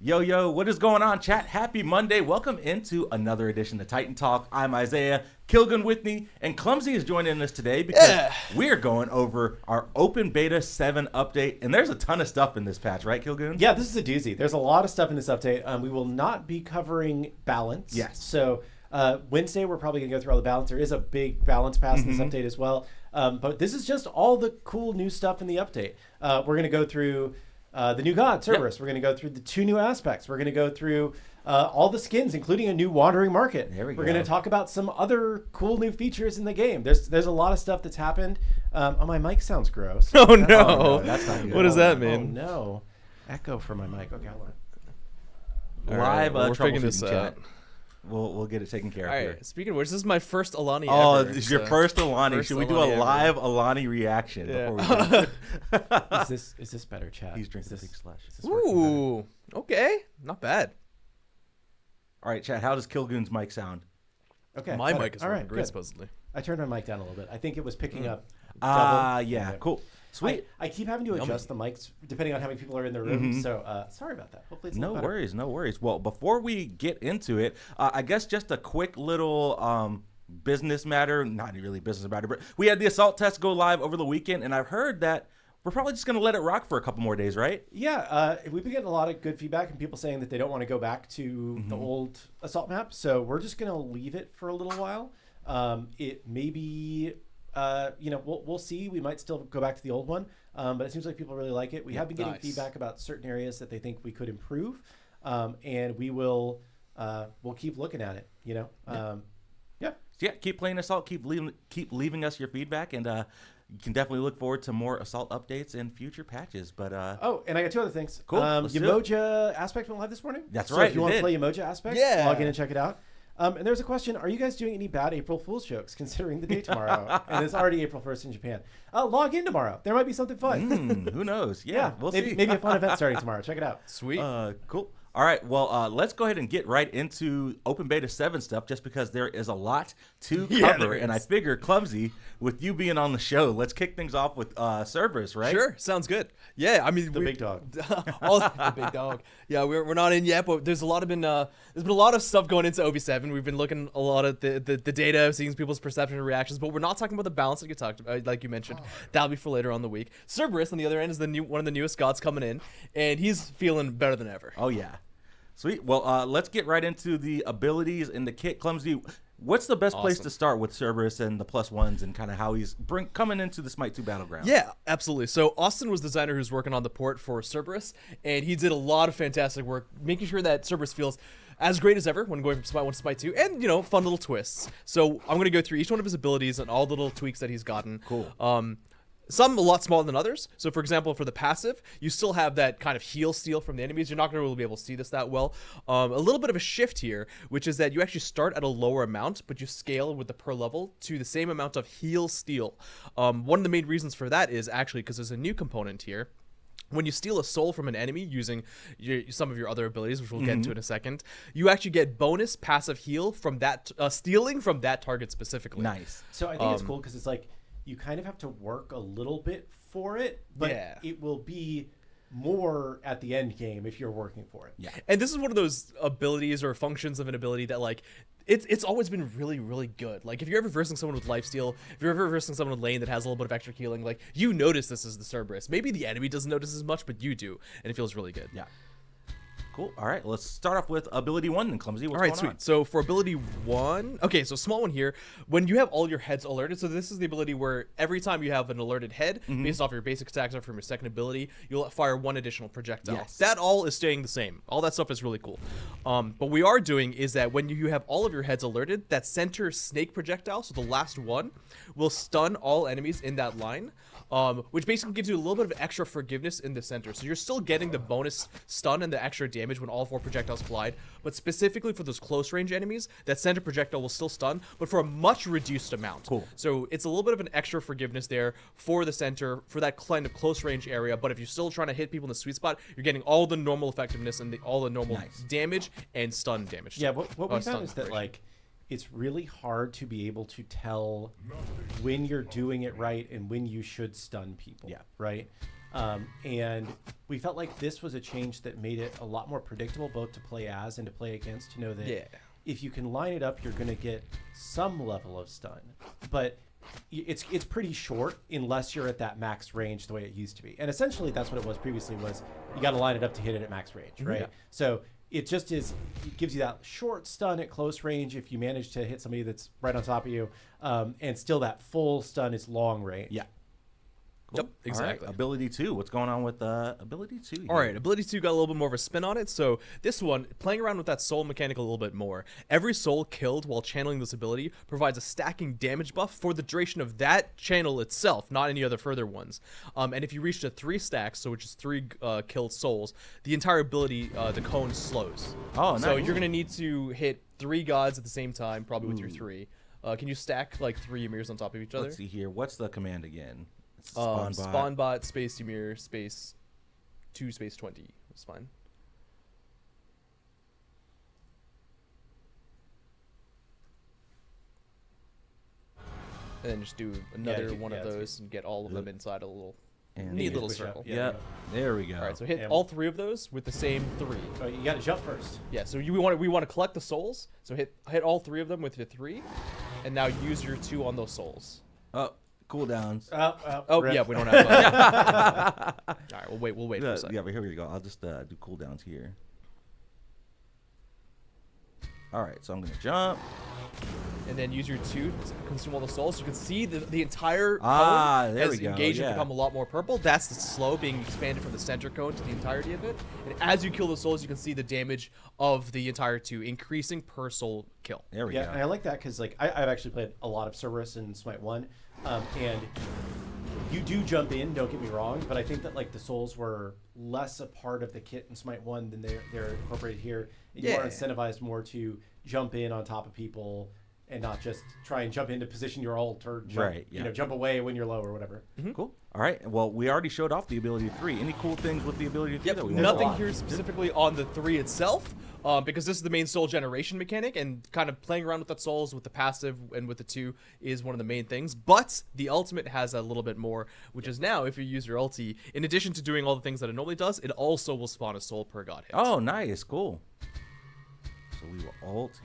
Yo, what is going on, chat? Happy Monday. Welcome into another edition of Titan Talk. I'm Isiah Kilgoon with me, and Clumzy is joining us today because we're going over our Open Beta 7 update, and there's a ton of stuff in this patch, right, Kilgoon? Yeah, this is a doozy. There's a lot of stuff in this update. We will not be covering balance. Yes. So Wednesday, we're probably going to go through all the balance. There is a big balance pass in this update as well. But this is just all the cool new stuff in the update. We're going to go through the new God Cerberus. Yep. We're going to go through the 2 new aspects. We're going to go through all the skins, including a new wandering market. There we go. We're going to talk about some other cool new features in the game. There's a lot of stuff that's happened. Oh, my mic sounds gross. Oh, no. No, that's not good. What does that mean? Oh, no. Echo for my mic. Okay, hold on. Live we're figuring this troubleshooting out. chat. We'll get it taken care of All here. right. Speaking of which, this is my first Alani Oh, ever. this is your first Alani. first Should we do Alani a ever. live Alani reaction before we do it? Is this better, chat? He's drinking Is big this- slush. is this working better? Ooh. Okay. Not bad. All right, chat, how does Kilgoon's mic sound? Okay. My better. mic is all working right, great, good. supposedly. I turned my mic down a little bit. I think it was picking up. Yeah, cool. Sweet. I keep having to adjust the mics depending on how many people are in the room. So sorry about that. Hopefully it's a No little better. no worries. Well, before we get into it, I guess just a quick little business matter, not really business matter, but we had the assault test go live over the weekend, and I've heard that we're probably just going to let it rock for a couple more days, right? Yeah, we've been getting a lot of good feedback and people saying that they don't want to go back to the old assault map. So we're just going to leave it for a little while. It may be, we'll see. We might still go back to the old one, but it seems like people really like it. We have been getting feedback about certain areas that they think we could improve, and we'll keep looking at it. Yeah, keep playing Assault, keep leaving us your feedback, and you can definitely look forward to more Assault updates and future patches. But Oh, and I got 2 other things. Cool, let's do it. Emoja Aspect went live this morning. That's so right, if you it want to did. play Emoja Aspect, Yeah. log in and check it out. And there's a question: are you guys doing any bad April Fool's jokes considering the date tomorrow? And it's already April 1st in Japan. Log in tomorrow. There might be something fun. who knows? Yeah, we'll see. Maybe a fun event starting tomorrow. Check it out. Sweet. Cool. All right, well, let's go ahead and get right into Open Beta 7 stuff just because there is a lot to Yeah, cover. there And I is. figure, Clumzy, with you being on the show, let's kick things off with Cerberus, right? Sure. Sounds good. Yeah, I mean, The big dog. The big dog. Yeah, we're not in yet, but there's there's been a lot of stuff going into OB7. We've been looking a lot at the data, seeing people's perception and reactions, but we're not talking about the balance like you talked about, like you mentioned. That'll be for later on the week. Cerberus, on the other end, is one of the newest gods coming in, and he's feeling better than ever. Oh, yeah. Sweet. Well, let's get right into the abilities and the kit. Clumsy, what's the best place to start with Cerberus and the +1s and kind of how he's coming into the SMITE 2 Battleground? Yeah, absolutely. So Austin was the designer who's working on the port for Cerberus, and he did a lot of fantastic work making sure that Cerberus feels as great as ever when going from SMITE 1 to SMITE 2, and, fun little twists. So I'm going to go through each one of his abilities and all the little tweaks that he's gotten. Cool. Some a lot smaller than others. So, for example, for the passive, you still have that kind of heal steal from the enemies. You're not going to really be able to see this that well. A little bit of a shift here, which is that you actually start at a lower amount, but you scale with the per level to the same amount of heal steal. One of the main reasons for that is actually because there's a new component here. When you steal a soul from an enemy using some of your other abilities, which we'll get into in a second, you actually get bonus passive heal from that stealing from that target specifically. Nice. So I think it's cool because it's like you kind of have to work a little bit for it, but it will be more at the end game if you're working for it. Yeah. And this is one of those abilities or functions of an ability that, like, it's always been really, really good. Like, if you're ever versing someone with lifesteal, if you're ever versing someone with lane that has a little bit of extra healing, like, you notice this is the Cerberus. Maybe the enemy doesn't notice as much, but you do, and it feels really good. Yeah. Cool. All right, let's start off with ability 1 then, Clumsy. What's All right, going sweet. on? So for ability 1, okay, so small one here. When you have all your heads alerted, so this is the ability where every time you have an alerted head, based off your basic attacks or from your second ability, you'll fire 1 additional projectile. Yes. That all is staying the same. All that stuff is really cool. What we are doing is that when you have all of your heads alerted, that center snake projectile, so the last one, will stun all enemies in that line. Which basically gives you a little bit of extra forgiveness in the center. So you're still getting the bonus stun and the extra damage when all 4 projectiles collide, but specifically for those close range enemies, that center projectile will still stun, but for a much reduced amount. Cool. So it's a little bit of an extra forgiveness there for the center, for that kind of close range area, but if you're still trying to hit people in the sweet spot, you're getting all the normal effectiveness and all the normal damage and stun damage. Yeah, what we found is that, like, it's really hard to be able to tell when you're doing it right and when you should stun people. Yeah. Right. And we felt like this was a change that made it a lot more predictable, both to play as and to play against, to know that if you can line it up, you're going to get some level of stun. But it's pretty short unless you're at that max range the way it used to be. And essentially that's what it was previously, was you got to line it up to hit it at max range, right? So it just is, it gives you that short stun at close range if you manage to hit somebody that's right on top of you, and still that full stun is long range. Yeah. Cool. Yep, exactly. Right, ability 2. What's going on with ability 2? All right, ability 2 got a little bit more of a spin on it. So this one, playing around with that soul mechanic a little bit more. Every soul killed while channeling this ability provides a stacking damage buff for the duration of that channel itself, not any other further ones. And if you reach to 3 stacks, so which is 3 killed souls, the entire ability, the cone slows. Oh, nice. So you're going to need to hit 3 gods at the same time, probably with your 3. Can you stack like 3 Ymirs on top of each other? Let's see here. What's the command again? Spawnbot space Ymir space 2 space 20. That's fine. And then just do another one of those and get all of them inside a little neat little circle. Yeah, there we go. All right, so hit all 3 of those with the same 3. Oh, you got to jump first. Yeah, so we want to collect the souls. So hit all 3 of them with your 3, and now use your 2 on those souls. Cooldowns. Rip. Yeah, we don't have. All right, we'll wait for a second. Yeah, but here we go. I'll just do cooldowns here. All right, so I'm gonna jump. And then use your 2 to consume all the souls. So you can see the entire cone there we as go. engaged and become a lot more purple. That's the slow being expanded from the center cone to the entirety of it. And as you kill the souls, you can see the damage of the entire 2 increasing per soul kill. There we go. And I like that because like I've actually played a lot of Cerberus in SMITE 1, and you do jump in, don't get me wrong, but I think that like the souls were less a part of the kit in SMITE 1 than they're incorporated here. You are incentivized more to jump in on top of people and not just try and jump into position your ult or jump, jump away when you're low or whatever. Cool. All right. Well, we already showed off the ability 3. Any cool things with the ability 3 that we nothing here specifically on the 3 itself, because this is the main soul generation mechanic, and kind of playing around with that souls with the passive and with the 2 is one of the main things. But the ultimate has a little bit more, which is now if you use your ulti, in addition to doing all the things that it normally does, it also will spawn a soul per god hit. Oh, nice. Cool. So we will ult.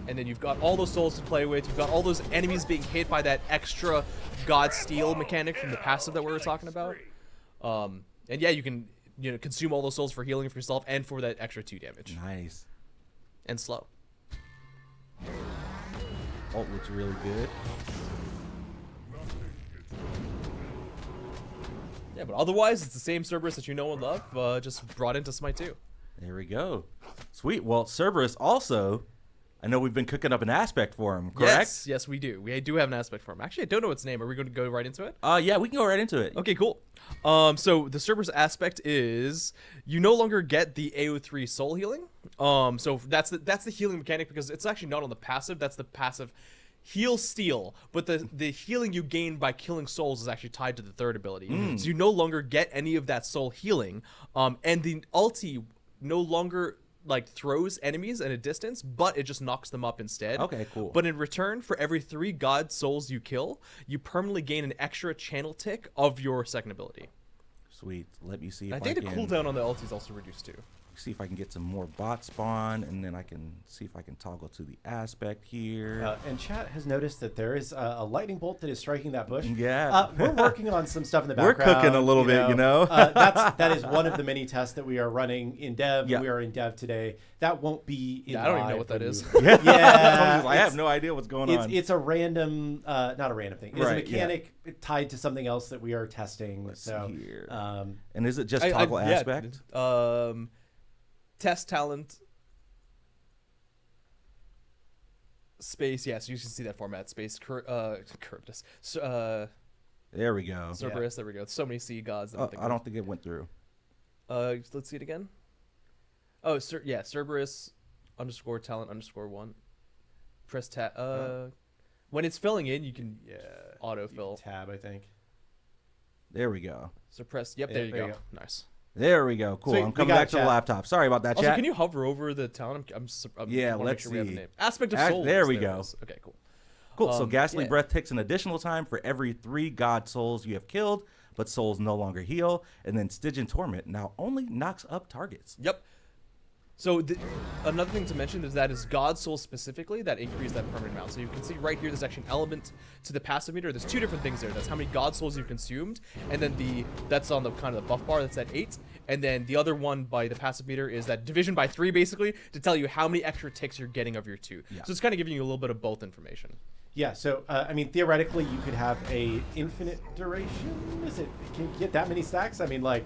And then you've got all those souls to play with. You've got all those enemies being hit by that extra God Steal mechanic from the passive that we were talking about. And yeah, you can consume all those souls for healing for yourself and for that extra 2 damage. Nice. And slow. Ult looks really good. Yeah, but otherwise, it's the same Cerberus that you know and love, just brought into SMITE 2. There we go. Sweet. Well, Cerberus also, I know we've been cooking up an aspect for him, correct? Yes, we do. We do have an aspect for him. Actually, I don't know its name. Are we going to go right into it? Yeah, we can go right into it. Okay, cool. So the Cerberus aspect is you no longer get the AO3 soul healing. So that's the healing mechanic, because it's actually not on the passive. That's the passive heal steal, but the healing you gain by killing souls is actually tied to the 3rd ability. So you no longer get any of that soul healing, and the ulti no longer like throws enemies at a distance, but it just knocks them up instead. Okay, cool. But in return, for every 3 god souls you kill, you permanently gain an extra channel tick of your 2nd ability. Sweet. Let me see if I think the cooldown on the ulti is also reduced too. See if I can get some more bot spawn, and then I can see if I can toggle to the aspect here. And chat has noticed that there is a lightning bolt that is striking that bush. Yeah. We're working on some stuff in the We're background. cooking a little bit, you know. That is one of the many tests that we are running in dev. Yeah. We are in dev today. That won't be in I don't even know what that is. Yeah. I have no idea what's going on. It's a random, not a random thing. It's a Right, mechanic tied to something else that we are testing. Let's so, see here. And is it just toggle aspect? Test talent space. Yes, you can see that format space. Curvtus. There we go. Cerberus. There we go. So many sea gods. I don't think it went through. Let's see it again. Oh, Cerberus _ talent _1. Press tab. When it's filling in, you can autofill. Tab, I think. There we go. So press. Yep, there you go. Nice. There we go. Cool. Sweet. I'm coming back to the laptop. Sorry about that, Also, chat. can you hover over the talent? I'm yeah, let's let's make sure we have the see. name. Aspect of Souls. There we go. Okay, cool. Cool. So Ghastly yeah. Breath takes an additional time for every 3 god souls you have killed, but souls no longer heal. And then Stygian Torment now only knocks up targets. Yep. So another thing to mention is that is God Souls specifically that increase that permanent amount. So you can see right here, there's actually an element to the passive meter. There's 2 different things there. That's how many God Souls you've consumed, and then that's on the kind of the buff bar. That's at 8, and then the other one by the passive meter is that division by 3, basically to tell you how many extra ticks you're getting of your 2. Yeah. So it's kind of giving you a little bit of both information. Yeah, so I mean, theoretically, you could have a infinite duration. Can you get that many stacks? I mean, like,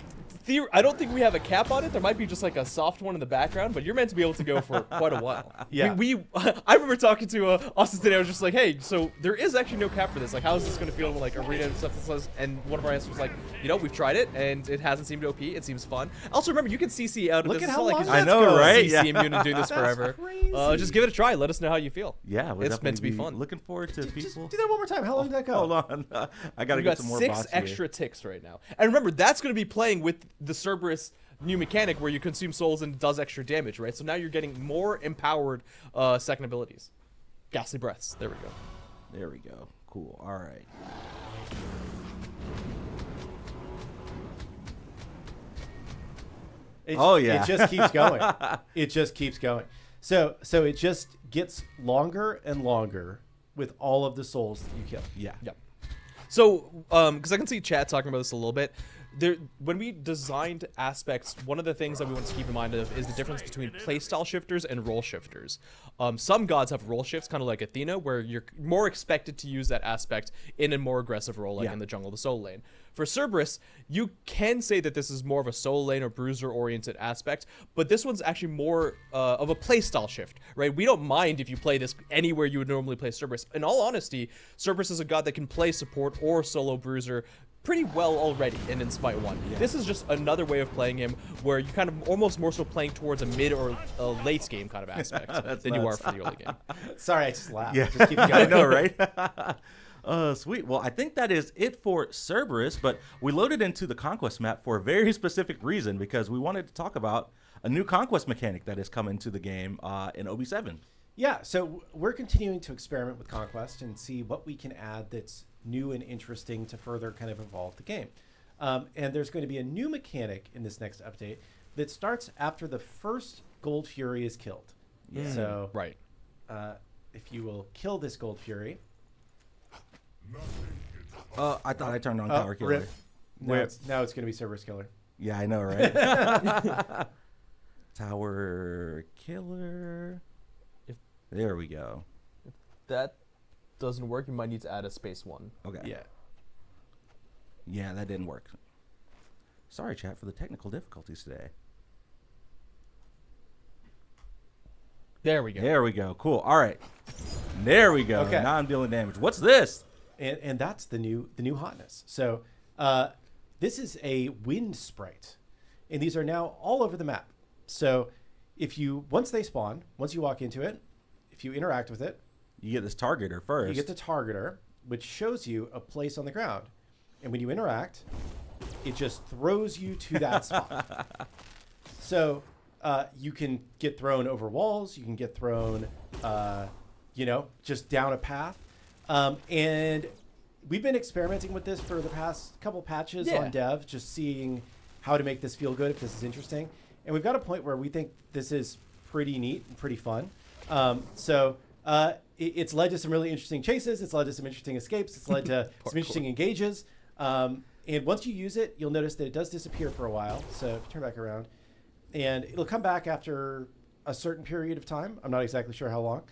I don't think we have a cap on it. There might be just like a soft one in the background, but you're meant to be able to go for quite a while. Yeah. I remember talking to Austin today. I was just like, hey, so there is actually no cap for this. Like, how is this going to feel in like arena and stuff? And one of our answers was like, we've tried it and it hasn't seemed OP. It seems fun. Also, remember, you can CC out of Look this. at It's how not long like I know, right? CC Yeah. immune and doing this forever. crazy. Just give it a try. Let us know how you feel. Yeah, we'll It's meant to be definitely fun. Looking forward to just people. do that one more time. How long did that go? Hold on. I got to We've get got some more 6 bots extra ticks right now. And remember, that's going to be playing with the Cerberus new mechanic where you consume souls and it does extra damage, right? So now you're getting more empowered second abilities. Ghastly Breaths. There we go. There we go. Cool. All right. It just keeps going. It just keeps going. So it just gets longer and longer with all of the souls that you kill. Yeah. Yep. So, because I can see chat talking about this a little bit. When we designed aspects, one of the things that we want to keep in mind of is the difference between playstyle shifters and role shifters. Some gods have role shifts, kind of like Athena, where you're more expected to use that aspect in a more aggressive role, like in the jungle, the solo lane. For Cerberus, you can say that this is more of a solo lane or bruiser-oriented aspect, but this one's actually more of a playstyle shift, right? We don't mind if you play this anywhere you would normally play Cerberus. In all honesty, Cerberus is a god that can play support or solo bruiser pretty well already in SMITE 1. Yeah. This is just another way of playing him where you kind of almost more so playing towards a mid or a late game kind of aspect than you are for the early game. Sorry, I just laughed. Yeah. Just keep going. I know, right? Sweet. Well, I think that is it for Cerberus, but we loaded into the Conquest map for a very specific reason because we wanted to talk about a new Conquest mechanic that is coming to the game in OB7. Yeah, so we're continuing to experiment with Conquest and see what we can add that's new and interesting to further kind of evolve the game. And there's going to be a new mechanic in this next update that starts after the first Gold Fury is killed. Yeah. So right. If you will kill this Gold Fury. I thought I turned on Tower Killer. Rip. Now it's going to be Cerberus Killer. Yeah, I know, right? Tower Killer. There we go. If that doesn't work, you might need to add a space 1. Okay. Yeah. Yeah, that didn't work. Sorry, chat, for the technical difficulties today. There we go. There we go. Cool. All right. There we go. Okay. Now I'm dealing damage. What's this? And that's the new hotness. So this is a wind sprite, and these are now all over the map. So once they spawn, once you walk into it, if you interact with it, You get this targeter first. you get the targeter, which shows you a place on the ground, and when you interact, it just throws you to that spot. So you can get thrown over walls, you can get thrown, just down a path. And we've been experimenting with this for the past couple patches on dev, just seeing how to make this feel good, if this is interesting. And we've got a point where we think this is pretty neat and pretty fun. It's led to some really interesting chases. It's led to some interesting escapes. It's led to some interesting engages. And once you use it, you'll notice that it does disappear for a while. So if you turn back around, and it'll come back after a certain period of time. I'm not exactly sure how long.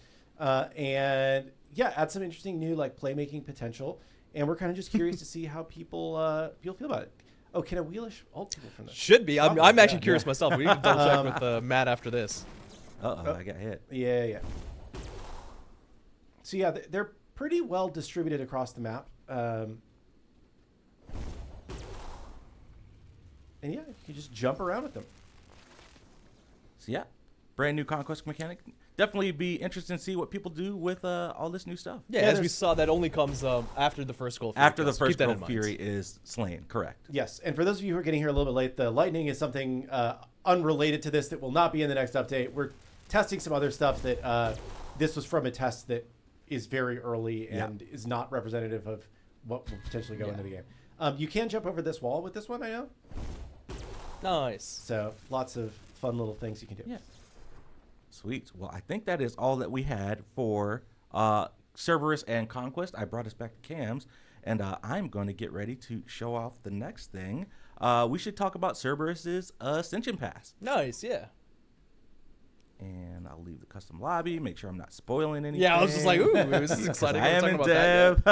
And yeah, add some interesting new playmaking potential. And we're kind of just curious to see how people feel about it. Oh, can a wheelish ult people from this? Should be. I'm actually curious myself. We need to double check with Matt after this. I got hit. Yeah. So yeah, they're pretty well distributed across the map. And yeah, you just jump around with them. So yeah, brand new Conquest mechanic. Definitely be interested to see what people do with all this new stuff. Yeah, as we saw, that only comes after the first Gold Fury. After the kills. first Keep that Gold in mind. Fury is slain. Correct. Yes, and for those of you who are getting here a little bit late, the lightning is something unrelated to this that will not be in the next update. We're testing some other stuff that this was from a test that is very early and is not representative of what will potentially go into the game. You can jump over this wall with this one, I know. Nice. So lots of fun little things you can do. Yeah. Sweet. Well, I think that is all that we had for Cerberus and Conquest. I brought us back to cams, and I'm going to get ready to show off the next thing. We should talk about Cerberus's Ascension Pass. Nice, yeah. And I'll leave the custom lobby, make sure I'm not spoiling anything. Yeah, I was just like, ooh, this is exciting. I am in dev.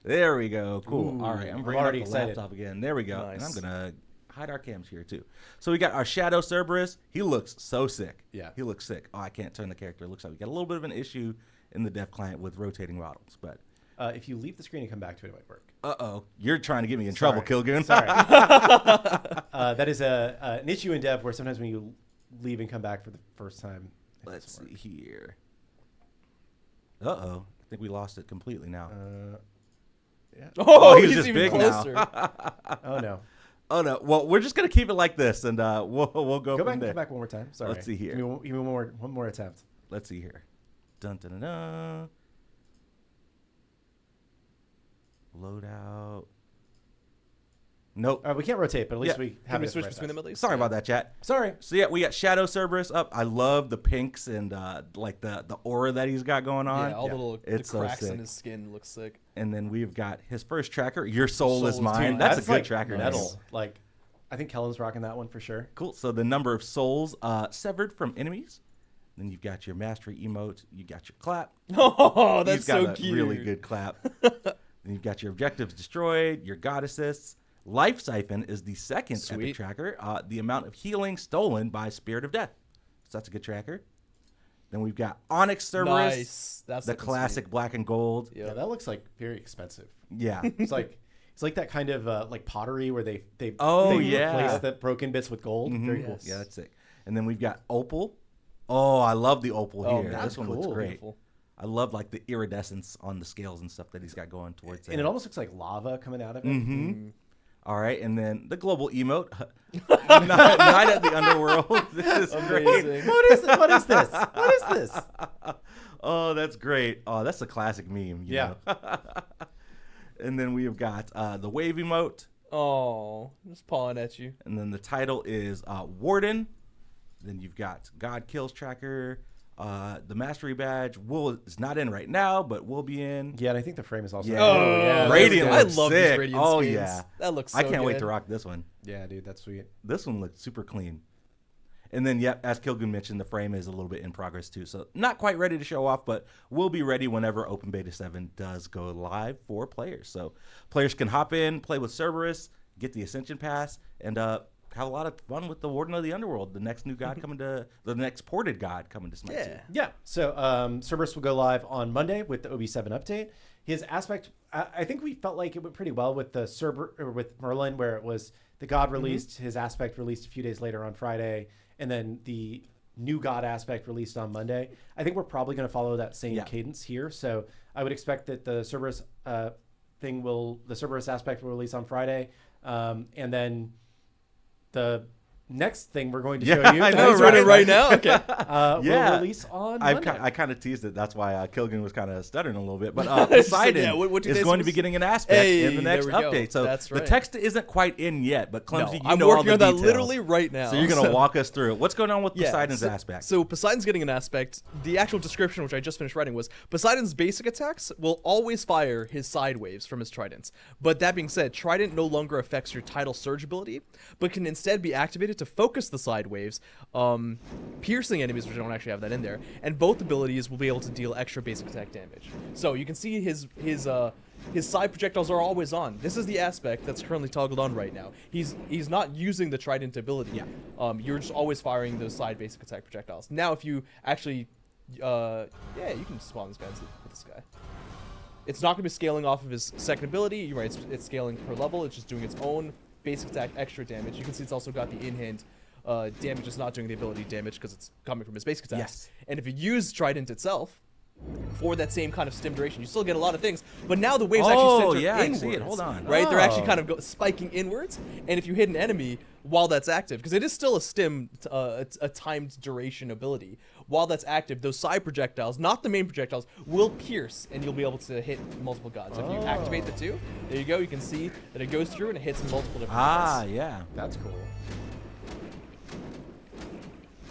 There we go. Cool. Ooh, all right, I'm I'm bringing already up the excited. laptop again. There we go. Nice. And I'm going to hide our cams here, too. So we got our Shadow Cerberus. He looks so sick. Yeah. He looks sick. Oh, I can't turn the character. It looks like we got a little bit of an issue in the dev client with rotating models, but... If you leave the screen and come back to it, it might work. Uh-oh. You're trying to get me in trouble, Kilgoon. Sorry. That is an issue in dev where sometimes when you leave and come back for the first time. Let's see here. Uh-oh. I think we lost it completely now. Yeah. Oh, he's he's just even big closer. now. Oh no. Oh, no. Well, we're just going to keep it like this, and we'll go Go from back and there. come back one more time. Sorry. Let's see here. Give me one more attempt. Let's see here. Dun, dun, dun, dun. Load out. Nope. We can't rotate, but at least Yeah. we Can have we it switch right between size. them at least? Sorry about that, chat. Sorry. So yeah, we got Shadow Cerberus up. I love the pinks and like the aura that he's got going on. Yeah, all the little It's the so cracks sick. in his skin look sick. And then we've got his first tracker, Your Soul is Soul is Mine. Mine. That's a good like tracker. metal. Nice. Like, I think Kellen's rocking that one for sure. Cool. So the number of souls severed from enemies. Then you've got your mastery emote. You got your clap. Oh, that's He's got so a cute. really good clap. Then you've got your objectives destroyed, your god assists. Life Siphon is the second epic Sweet. tracker. The amount of healing stolen by Spirit of Death. So that's a good tracker. Then we've got Onyx Cerberus. Nice. That's the looking classic sweet. black and gold. Yeah. Yeah, that looks like very expensive. Yeah. It's like that kind of like pottery where they Oh, they yeah. replace the broken bits with gold. Mhm. Very cool. Yeah, that's sick. And then we've got Opal. Oh, I love the Opal Oh, here. man, This one looks cool. great. Beautiful. I love like the iridescence on the scales and stuff that he's got going towards And it almost looks like lava coming out of it. Mm-hmm. All right, and then the global emote, Night at the Underworld. This is great. Amazing. What is this? What is this? What is this? Oh, that's great. Oh, that's a classic meme. You Yeah. know? And then we have got the wave emote, Oh, just pawing at you. and then the title is Warden. Then you've got God Kills Tracker, the Mastery Badge. Is not in right now, but will be in. Yeah, and I think the frame is also. Yeah. Oh, yeah. Radiant I looks love sick. these Radiant Oh, skins. yeah. That looks so I can't wait good. to rock this one. Yeah, dude, that's sweet. This one looks super clean. And then, yeah, as Kilgoon mentioned, the frame is a little bit in progress too. So not quite ready to show off, but we'll be ready whenever Open Beta 7 does go live for players. So players can hop in, play with Cerberus, get the Ascension Pass, and have a lot of fun with the Warden of the Underworld, the next new god coming to, the next ported god coming to SMITE. Yeah. Yeah. So Cerberus will go live on Monday with the OB7 update. His aspect, I think we felt like it went pretty well with the with Merlin, where it was the god released, his aspect released a few days later on Friday, and then the new god aspect released on Monday. I think we're probably going to follow that same cadence here. So I would expect that the Cerberus the Cerberus aspect will release on Friday, and then the next thing we're going to show you. I know, He's running right now? Okay. Yeah. will release on Monday. I kind of teased it. That's why Kilgoon was kind of stuttering a little bit. But Poseidon Yeah, what two is days going to was- be getting an aspect Hey, in the next there we go. update. So That's the right. text isn't quite in yet, but Clumsy, I'm know all working the on that details. literally right now. So you're going to walk us through it. What's going on with Yeah, Poseidon's so, aspect? So Poseidon's getting an aspect. The actual description, which I just finished writing, was Poseidon's basic attacks will always fire his side waves from his tridents. But that being said, trident no longer affects your tidal surge ability, but can instead be activated to focus the side waves, piercing enemies, which I don't actually have that in there, and both abilities will be able to deal extra basic attack damage. So you can see his side projectiles are always on. This is the aspect that's currently toggled on right now. He's not using the trident ability. Yeah. You're just always firing those side basic attack projectiles. Now, if you actually, yeah, you can spawn this guy and see with this guy. It's not going to be scaling off of his second ability. You're right. It's scaling per level. It's just doing its own basic attack extra damage. You can see it's also got the in-hand damage. It's not doing the ability damage because it's coming from his basic attacks. Yes. And if you use trident itself, for that same kind of stim duration. You still get a lot of things, but now the waves Oh, actually center yeah, I inwards. see it. Hold on. Right? They're actually Oh. kind of spiking inwards, and if you hit an enemy while that's active, because it is still a stim, a timed duration ability, while that's active, those side projectiles, not the main projectiles, will pierce, and you'll be able to hit multiple gods. So if you activate the 2, there you go. You can see that it goes through and it hits multiple different gods. Yeah. That's cool.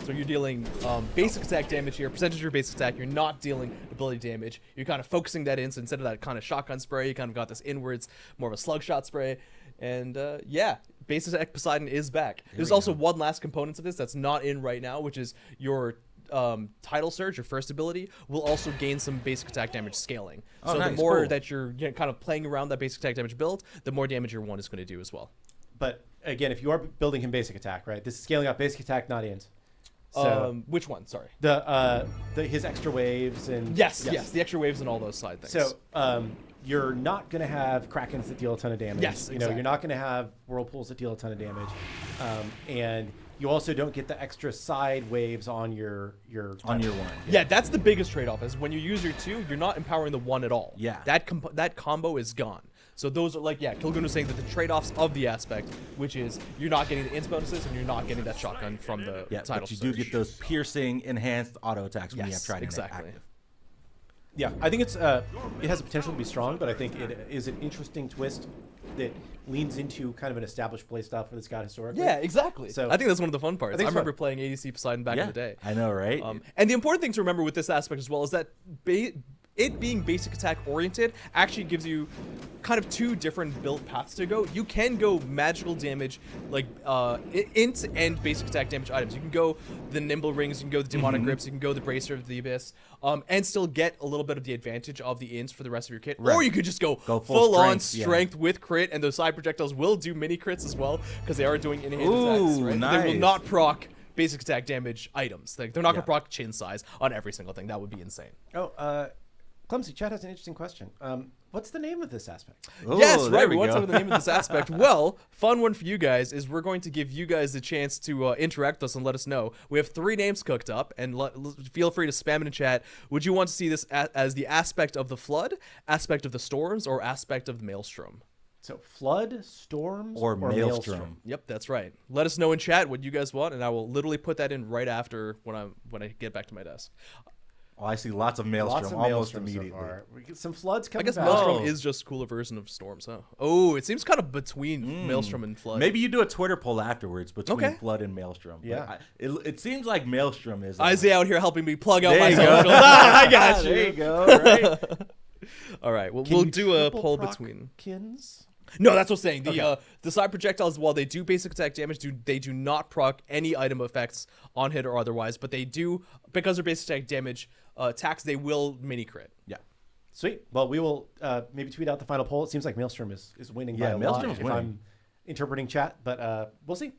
So you're dealing basic attack damage here, percentage of your basic attack. You're not dealing ability damage. You're kind of focusing that in. So instead of that kind of shotgun spray, you kind of got this inwards, more of a slug shot spray. And yeah, basic attack Poseidon is back. There's also one last component to this that's not in right now, which is your Tidal Surge, your first ability, will also gain some basic attack damage scaling. Oh, so nice, the more cool. that you're kind of playing around that basic attack damage build, the more damage your one is going to do as well. But again, if you are building him basic attack, right? This is scaling up basic attack, not int. So Which one? Sorry. the his extra waves and Yes, the extra waves and all those side things. So you're not going to have Krakens that deal a ton of damage. Yes, You know, exactly. you're not going to have Whirlpools that deal a ton of damage. And you also don't get the extra side waves on your On your 1. Yeah, that's the biggest trade-off. Is when you use your 2, you're not empowering the 1 at all. Yeah. That combo is gone. So those are like, yeah, Kilgoon was saying that the trade-offs of the aspect, which is you're not getting the int bonuses and you're not getting that shotgun from the Yeah, Tidal but you Surge. do get those piercing enhanced auto attacks when you have Yes, Trident exactly. active. Yeah, I think it has the potential to be strong, but I think it is an interesting twist that leans into kind of an established playstyle for this god historically. Yeah, exactly. So- I think that's one of the fun parts. I think it's remember fun. playing ADC Poseidon back in the day. I know, right? And the important thing to remember with this aspect as well is that it being basic attack oriented actually gives you kind of 2 different build paths to go. You can go magical damage, like int and basic attack damage items. You can go the nimble rings, you can go the demonic grips, you can go the bracer of the abyss, and still get a little bit of the advantage of the ints for the rest of your kit. Right. Or you could just go full full on strength, yeah. strength with crit, and those side projectiles will do mini crits as well because they are doing in-hand Ooh, attacks. Right? They nice. will not proc basic attack damage items. Like, they're not Yeah. gonna proc chin size on every single thing. That would be insane. Clumsy Chat has an interesting question. What's the name of this aspect? Oh, Yes, there right. we We want go. to know the name of this aspect. Well, fun one for you guys is we're going to give you guys the chance to interact with us and let us know. We have 3 names cooked up, and feel free to spam it in chat. Would you want to see this as the aspect of the flood, aspect of the storms, or aspect of the maelstrom? So flood, storms, or Maelstrom. Yep, that's right. Let us know in chat what you guys want, and I will literally put that in right after when I get back to my desk. Oh, I see lots of Maelstrom Lots of almost Maelstrom immediately. So far. We get some floods I coming guess back. Maelstrom is just a cooler version of storms, huh? Oh, it seems kind of between Maelstrom and flood. Maybe you do a Twitter poll afterwards between Okay. Flood and Maelstrom. But Yeah. it seems like Maelstrom is. Isaiah out here helping me plug out There my you go. socials. I got you. There you go. Right? All right, well, Can we'll you do a triple poll proc between. Kins? No, that's what I'm saying. Okay. The side projectiles, while they do basic attack damage, they do not proc any item effects on hit or otherwise, but they do, because they're basic attack damage attacks, they will mini crit. Yeah. Sweet. Well, we will maybe tweet out the final poll. It seems like Maelstrom is winning by Yeah, a Maelstrom's lot if winning. I'm interpreting chat, but we'll see.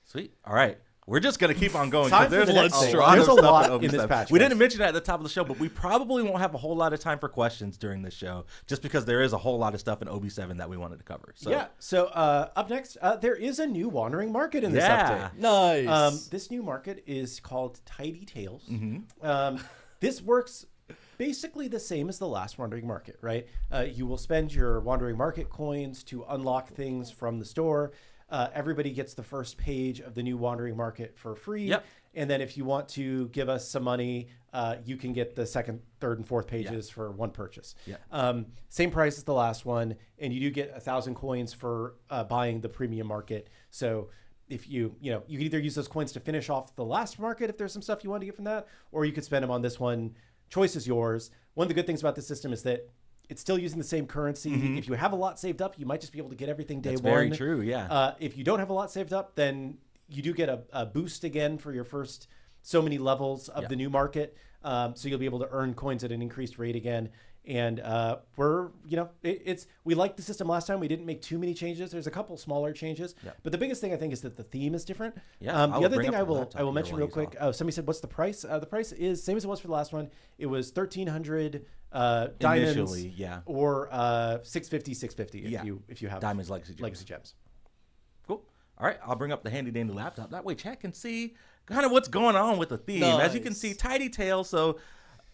Sweet. All right. We're just going to keep on going. Time 'cause for there's the next a thing. lot There's of a stuff lot OB7. in this patch, We guys. didn't mention it at the top of the show, but we probably won't have a whole lot of time for questions during this show just because there is a whole lot of stuff in OB7 that we wanted to cover. So, Yeah. So up next, there is a new wandering market in this Yeah. update. Nice. This new market is called Tidy Tails. Mm-hmm. This works basically the same as the last wandering market, right? You will spend your wandering market coins to unlock things from the store. Everybody gets the first page of the new wandering market for free. Yep. And then if you want to give us some money, you can get the second, third, and fourth pages for one purchase. Yeah. Same price as the last one, and you do get 1,000 coins for buying the premium market. So if you can either use those coins to finish off the last market if there's some stuff you want to get from that, or you could spend them on this one. Choice is yours. One of the good things about this system is that it's still using the same currency. If you have a lot saved up, you might just be able to get everything day That's one. very true, yeah. If you don't have a lot saved up, then you do get a boost again for your first so many levels of the new market. So you'll be able to earn coins at an increased rate again. And we liked the system last time. We didn't make too many changes. There's a couple smaller changes, but the biggest thing I think is that the theme is different. Yeah, The I will other bring thing up I the will laptop here mention while real he's quick. Somebody said, "What's the price?" The price is same as it was for the last one. It was 1,300 diamonds, Initially, yeah. or 650 Yeah. if you have Diamonds, legacy gems. Cool. All right, I'll bring up the handy dandy laptop. That way chat can see kind of what's going on with the theme. As you can Nice. see, Tidy Tail. So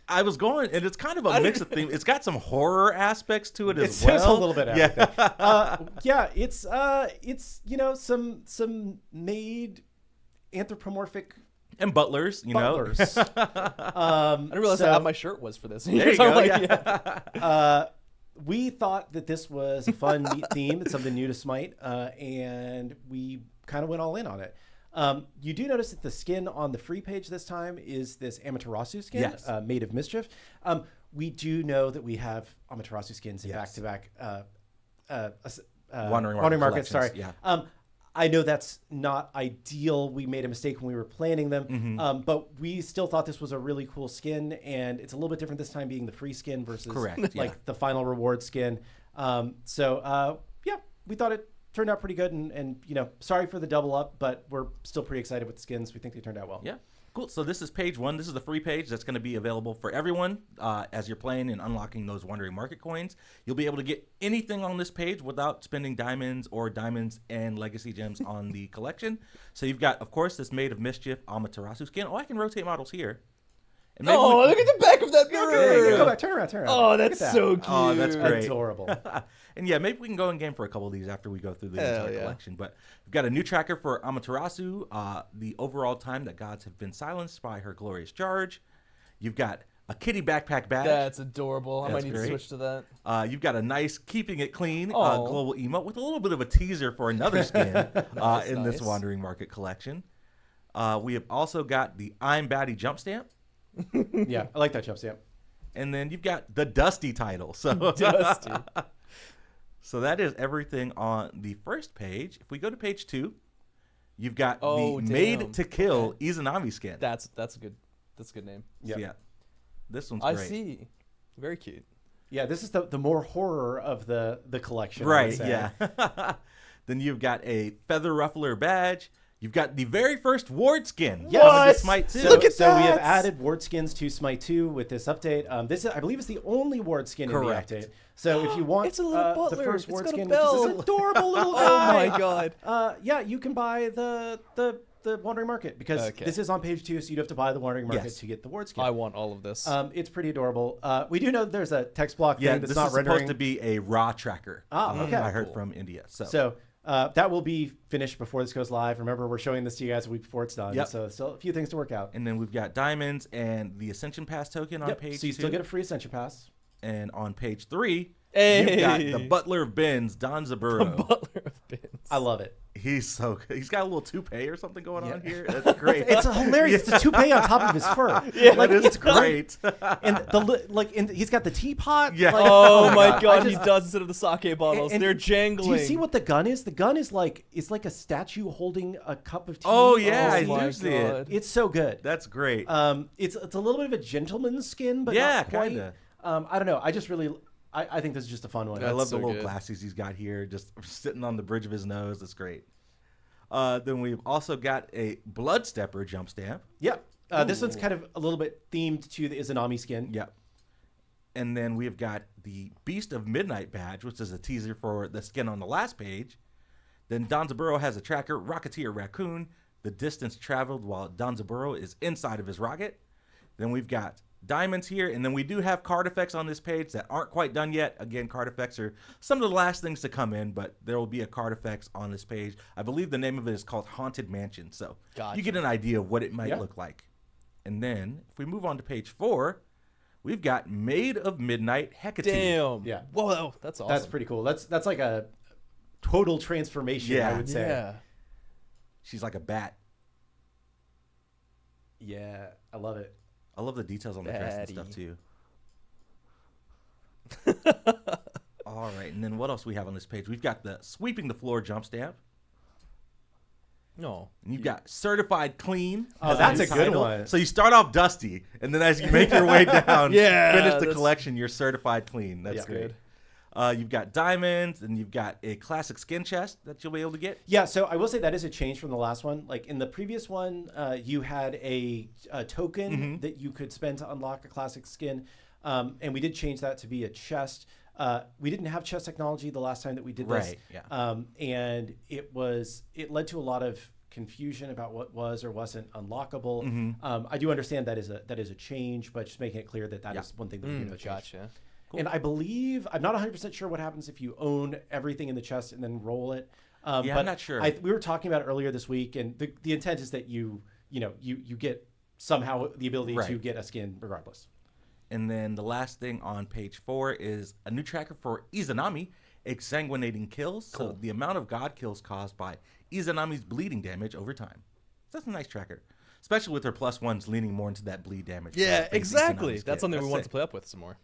I was going, and it's kind of a mix of themes. It's got some horror aspects to it as There's well. a little bit of everything. Yeah, it's some made anthropomorphic And butlers, you know. butlers. I didn't realize how my shirt was for this. There you go. Yeah. We thought that this was a fun, neat theme. It's something new to Smite, and we kind of went all in on it. You do notice that the skin on the free page this time is this Amaterasu skin, Yes. Made of Mischief. We do know that we have Amaterasu skins in Yes. back-to-back Wandering Market Sorry. collections, Yeah. I know that's not ideal. We made a mistake when we were planning them, Mm-hmm. but we still thought this was a really cool skin, and it's a little bit different this time being the free skin versus Correct, like yeah. the final reward skin. Yeah, we thought it turned out pretty good, and sorry for the double up, but we're still pretty excited with the skins. We think they turned out well. Yeah. Cool. So this is page 1. This is the free page that's going to be available for everyone as you're playing and unlocking those Wandering Market coins. You'll be able to get anything on this page without spending diamonds and legacy gems on the collection. So you've got, of course, this Made of Mischief Amaterasu skin. Oh, I can rotate models here. And maybe Look at the back of that mirror. There you go. Go back, turn around. Oh, Look that's at that. so cute. Oh, that's great. Adorable. And yeah, maybe we can go in game for a couple of these after we go through the Hell entire yeah. collection. But we've got a new tracker for Amaterasu, the overall time that gods have been silenced by her glorious charge. You've got a kitty backpack badge. That's adorable. I That's might need great. to switch to that. You've got a nice keeping it clean Aw. global emote with a little bit of a teaser for another skin in this nice. Wandering Market collection. We have also got the I'm Batty jump stamp. Yeah, I like that jump stamp. And then you've got the Dusty title. So Dusty. So that is everything on the first page. If we go to page 2, you've got Oh, the damn. Made to Kill Okay. Izanami skin. That's a good name. So, Yep. yeah. This one's I great. see. Very cute. Yeah, this is the more horror of the collection. I would Right, say. yeah. Then you've got a Feather Ruffler badge. You've got the very first Ward skin. Yes. coming to Smite 2. So, Look at so we have that! added ward skins to Smite 2 with this update. This is, I believe, is the only ward skin Correct. in the update. So if you want It's a little the butler. first It's ward got a skin, bell. which is this adorable little Oh guy. my god. Yeah, you can buy the Wandering Market because Okay. this is on page 2, so you'd have to buy the Wandering Market Yes. to get the ward skin. I want all of this. It's pretty adorable. We do know that there's a text block Yeah, thing that's this not is rendering. supposed to be a raw tracker. Okay. I heard Cool. from India. So that will be finished before this goes live. Remember, we're showing this to you guys a week before it's done. Yep. So still a few things to work out. And then we've got diamonds and the Ascension Pass token on Yep. page So you 2. still get a free Ascension Pass. And on page 3, Hey. you've got the Butler of Ben's, Don Zaburo. Butler of Bins. I love it. He's so good. He's got a little toupee or something going on here. That's great. It's hilarious. It's a toupee on top of his fur. yeah, like, it's it's great. And he's got the teapot. Yeah. Like, Oh my God. god, I he just- does instead of the sake bottles. and They're Do jangling. you see what the gun is? The gun is like it's like a statue holding a cup of tea. Oh, yeah, Oh I my do see it. God. It's so good. That's great. It's a little bit of a gentleman's skin, but Yeah, not quite. kinda. I don't know. I just really, I think this is just a fun one. I That's love so the little good. glasses he's got here, just sitting on the bridge of his nose. That's great. Then we've also got a Blood Stepper jump stamp. Yep. This one's kind of a little bit themed to the Izanami skin. Yep. And then we've got the Beast of Midnight badge, which is a teaser for the skin on the last page. Then Donzaburo has a tracker, Rocketeer Raccoon, the distance traveled while Donzaburo is inside of his rocket. Then we've got diamonds here, and then we do have card effects on this page that aren't quite done yet. Again, card effects are some of the last things to come in, but there will be a card effects on this page. I believe the name of it is called Haunted Mansion, so Gotcha. you get an idea of what it might Yeah. look like. And then if we move on to page 4, we've got Maid of Midnight Hecate. Damn. Yeah. Whoa, that's awesome. That's pretty cool. That's like a total transformation, Yeah. I would say. Yeah. She's like a bat. Yeah, I love it. I love the details on the dress and stuff Batty. too. All right, and then what else we have on this page? We've got the Sweeping the Floor jump stamp. No. And you've got Certified Clean. Oh, as that's the a good title. one. So you start off dusty, and then as you make your way down, Yeah, finish the that's- collection, you're Certified Clean. That's Yeah. great. You've got diamonds, and you've got a classic skin chest that you'll be able to get. Yeah, so I will say that is a change from the last one. Like in the previous one, you had a token that you could spend to unlock a classic skin, and we did change that to be a chest. We didn't have chest technology the last time that we did this, Right, yeah. and it led to a lot of confusion about what was or wasn't unlockable. Mm-hmm. I do understand that is a change, but just making it clear that is one thing that you know change. Gotcha. Cool. And I believe I'm not 100% sure what happens if you own everything in the chest and then roll it. Yeah, but I'm not sure. We were talking about it earlier this week, and the intent is that you get somehow the ability to get a skin regardless. And then the last thing on page 4 is a new tracker for Izanami, exsanguinating kills. Cool. So the amount of god kills caused by Izanami's bleeding damage over time. So that's a nice tracker, especially with her +1s leaning more into that bleed damage. Yeah, exactly. Izanami's That's kit. something we want sick. to play up with some more.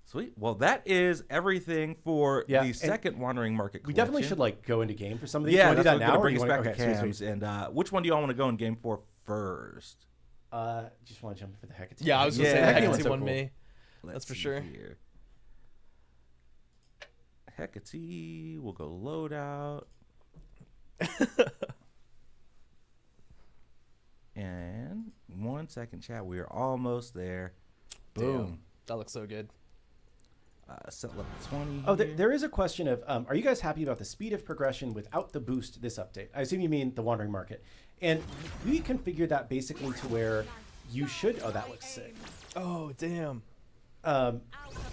Sweet. Well, that is everything for Yeah, the and second Wandering Market We collection. definitely should like go into game for some of these. Yeah, Do you that's want to what do that now, we're or going do to you bring us want back to okay, cams. sweet. And which one do y'all want to go in game for first? Just want to jump for the Hecate. Yeah, I was gonna Yeah, say the Hecate Hecate one's so one cool. me. Let's That's for see sure. Here. Hecate, we'll go loadout. And 1 second, chat. We are almost there. Boom. Damn, that looks so good. Set level 20. Oh, here. there is a question of, are you guys happy about the speed of progression without the boost this update? I assume you mean the Wandering Market. And we configured that basically to where you should, oh, that looks sick. Oh, damn. Out of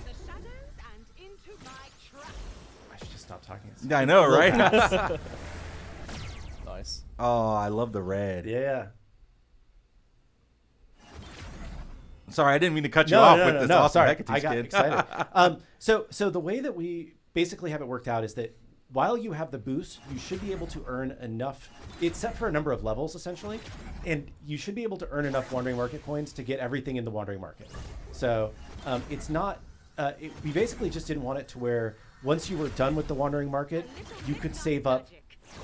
the shadows and into my trap. I should just stop talking. Yeah, I know, right? Nice. Oh, I love the red. Yeah. Sorry, I didn't mean to cut you off with this awesome sorry. Hecate I got skin. excited. So the way that we basically have it worked out is that while you have the boost, you should be able to earn enough. It's set for a number of levels, essentially, and you should be able to earn enough Wandering Market coins to get everything in the Wandering Market. So it's not. We basically just didn't want it to where once you were done with the Wandering Market, you could save up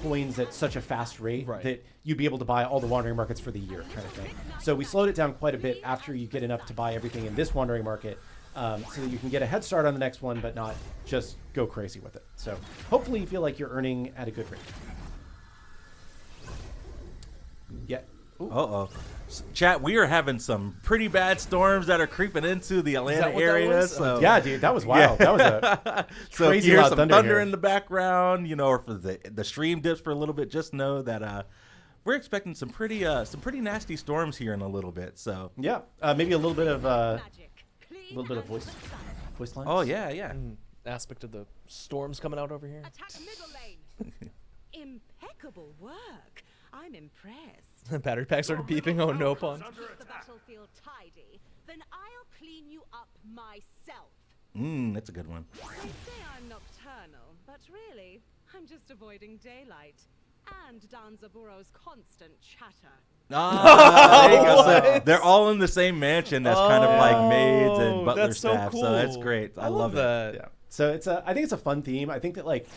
coins at such a fast rate that you'd be able to buy all the Wandering Markets for the year, kind of thing. So we slowed it down quite a bit after you get enough to buy everything in this Wandering Market, so that you can get a head start on the next one, but not just go crazy with it. So hopefully you feel like you're earning at a good rate. Yeah. Ooh. Uh-oh. Chat, we are having some pretty bad storms that are creeping into the Atlanta that what that area. was? So Yeah, dude, that was wild. That was a so if crazy you hear loud some thunder thunder here. in the background, or for the stream dips for a little bit, just know that we're expecting some pretty nasty storms here in a little bit. So yeah, maybe a little bit of Magic. little bit of voice lines. oh yeah. Aspect of the storms coming out over here. Attack middle lane. Impeccable work. I'm impressed. Battery pack started beeping. Oh no, pun. Keep the battlefield tidy, then I'll clean you up myself. That's a good one. They say I'm nocturnal, but really, I'm just avoiding daylight and Danzaburo's constant chatter. There you go. So they're all in the same mansion that's kind of like maids and Oh, butler that's so staff. So that's cool. great. I love love that. Yeah. So it's I think it's a fun theme. I think that like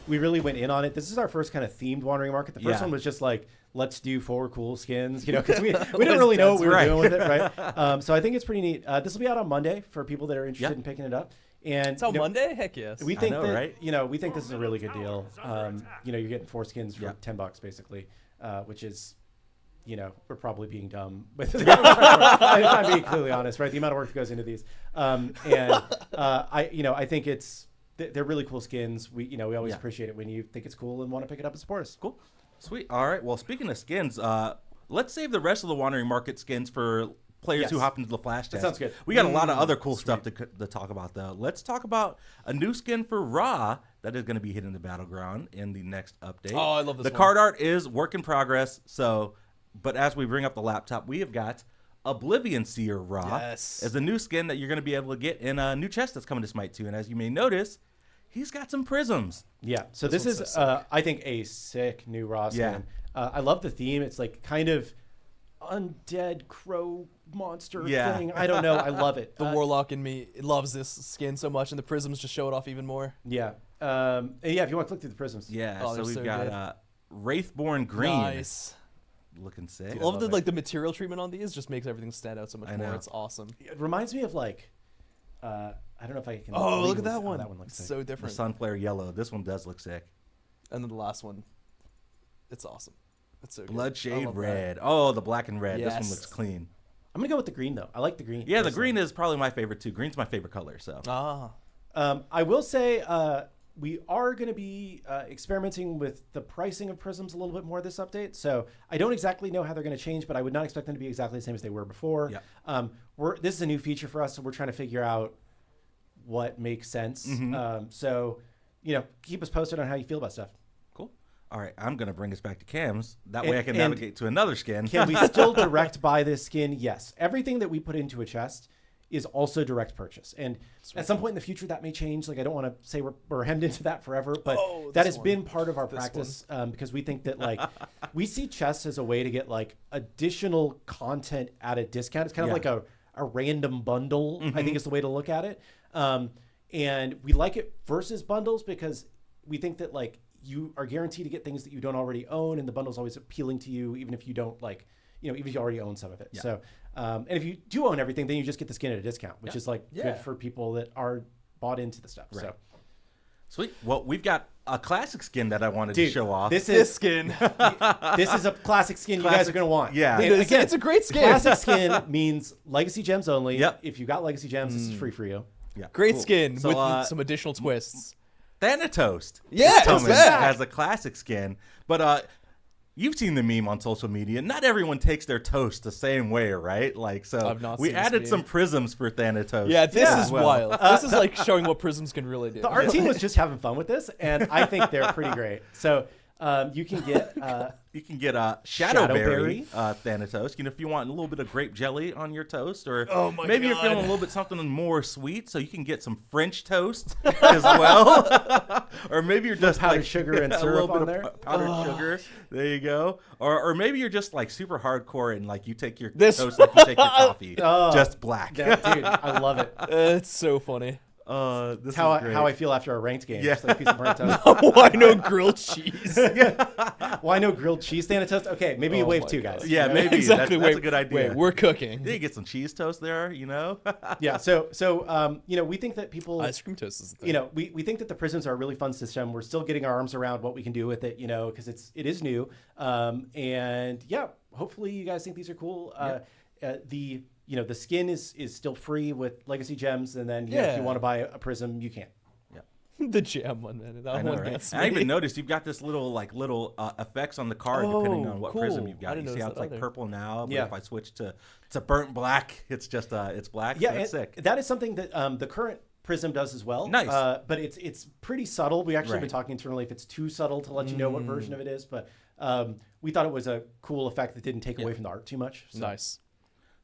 we really went in on it. This is our first kind of themed Wandering Market. The first Yeah. one was just like, let's do 4 cool skins, because we didn't really know what we were doing with it, right? So I think it's pretty neat. This will be out on Monday for people that are interested in picking it up. And It's on Monday? Heck yes. we think know, that right? we think this is a really good deal. You're getting 4 skins for $10 basically, which is, we're probably being dumb with it. If I'm being clearly honest, right? The amount of work that goes into these, I think they're really cool skins. We always appreciate it when you think it's cool and want to pick it up and support us. Cool. Sweet. All right. Well, speaking of skins, let's save the rest of the Wandering Market skins for players who Yes. hop into the flash test. sounds good. We got a lot of other cool stuff to talk about, though. Let's talk about a new skin for Ra that is going to be hitting the battleground in the next update. Oh, I love this The one. card art is work in progress. But as we bring up the laptop, we have got Oblivion Seer Ra Yes. as the new skin that you're going to be able to get in a new chest that's coming to Smite 2. And as you may notice, he's got some prisms. Yeah. So this one's is, so I think, a sick new Raw skin. I love the theme. It's like kind of undead crow monster thing. I don't know. I love it. The warlock in me loves this skin so much, and the prisms just show it off even more. Yeah. And yeah, if you want to click through the prisms. Yeah, Oh, so they're we've so got Wraithborn Green. Nice. Looking sick. I love the material treatment on these just makes everything stand out so much I more. know. It's awesome. It reminds me of like, I don't know if I can. Oh, look at legally- that one. that one looks It's sick. so The different. Sunflare Yellow. This one does look sick. And then the last one. It's awesome. It's so good. I Bloodshade love that. Red. Oh, the black and red. This one Yes. looks clean. I'm gonna go with the green though. I like the green. Yeah, the personally. green is probably my favorite too. Green's my favorite color. So Ah. I will say we are going to be experimenting with the pricing of prisms a little bit more this update. So I don't exactly know how they're going to change, but I would not expect them to be exactly the same as they were before. Yep. This is a new feature for us, so we're trying to figure out what makes sense. So, keep us posted on how you feel about stuff. Cool. All right, I'm going to bring us back to cams. That way I can navigate to another skin. Can we still direct buy this skin? Yes. Everything that we put into a chest is also direct purchase. And at some point in the future, that may change. Like, I don't want to say we're hemmed into that forever, but that has been part of our practice because we think that, like, we see chests as a way to get, like, additional content at a discount. It's kind of like a random bundle, I think is the way to look at it. And we like it versus bundles because we think that, like, you are guaranteed to get things that you don't already own, and the bundle's always appealing to you, even if you don't, like, even if you already own some of it. So, and if you do own everything, then you just get the skin at a discount, which is, like, good for people that are bought into the stuff. Right. So, sweet. Well, we've got a classic skin that I wanted to show off. This skin. This is a classic skin you guys are going to want. Yeah. Again, it's a great skin. Classic skin means legacy gems only. Yep. If you got legacy gems, this is free for you. Yeah. Great skin So, with some additional twists. Thanatos Yeah, coming it's back. as a classic skin. But you've seen the meme on social media. Not everyone takes their toast the same way, right? Like, so I've not we seen this added meme. some prisms for Thanatos. Yeah, this as is well. wild. This is like showing what prisms can really do. Our team was just having fun with this, and I think they're pretty great. So you can get Shadowberry Thanatos. If you want a little bit of grape jelly on your toast, or maybe you're feeling a little bit something more sweet, so you can get some French toast as well. Or maybe you're just powdered like sugar and a syrup little on bit there. of powdered sugar. There you go. Or maybe you're just like super hardcore and like you take your This- toast like you take your coffee, just black. Yeah, dude, I love it. It's so funny. This It's how is great. I feel after a ranked game. Yeah. Just like a piece of burnt toast. Why no grilled cheese? Why no grilled cheese Thanatos? Okay, maybe you wave my two God. guys. Yeah, maybe Exactly. That's a good idea. Wait, we're cooking. Yeah, you get some cheese toast there, Yeah. So we think that people, Ice cream toast is the thing. we think that the prisms are a really fun system. We're still getting our arms around what we can do with it, because it is new. And yeah, hopefully you guys think these are cool. The skin is still free with legacy gems, and then if you want to buy a prism, you can. The jam one, man. That I know, one right? gets And I me. even noticed you've got this little effects on the card depending on what prism cool. you've I got. didn't You see notice how it's that like either. purple now, but Yeah. if I switch to burnt black, it's just it's black. Yeah, so that's and sick. that is something that the current prism does as well. Nice. But it's pretty subtle. We actually have been Right. talking internally if it's too subtle to let you know what version of it is. But we thought it was a cool effect that didn't take away from the art too much. So. Nice.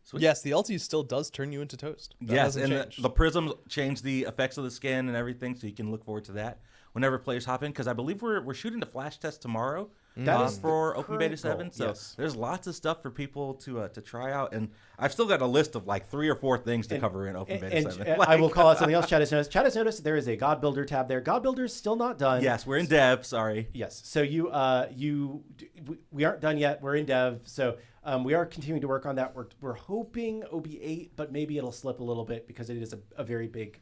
Sweet. Yes, the LT still does turn you into toast. That Yes, hasn't and changed. the prisms change the effects of the skin and everything, so you can look forward to that whenever players hop in. Because I believe we're shooting the flash test tomorrow. That is for the Open Beta current 7. goal, So yes. there's lots of stuff for people to try out, and I've still got a list of like 3 or 4 things to cover in Open Beta 7. I will call out something else. Chad has noticed. Chad has noticed there is a God Builder tab there. God Builder is still not done. Yes, we're in dev. Sorry. Yes. So we aren't done yet. We're in dev. So we are continuing to work on that. We're hoping OB8, but maybe it'll slip a little bit because it is a very big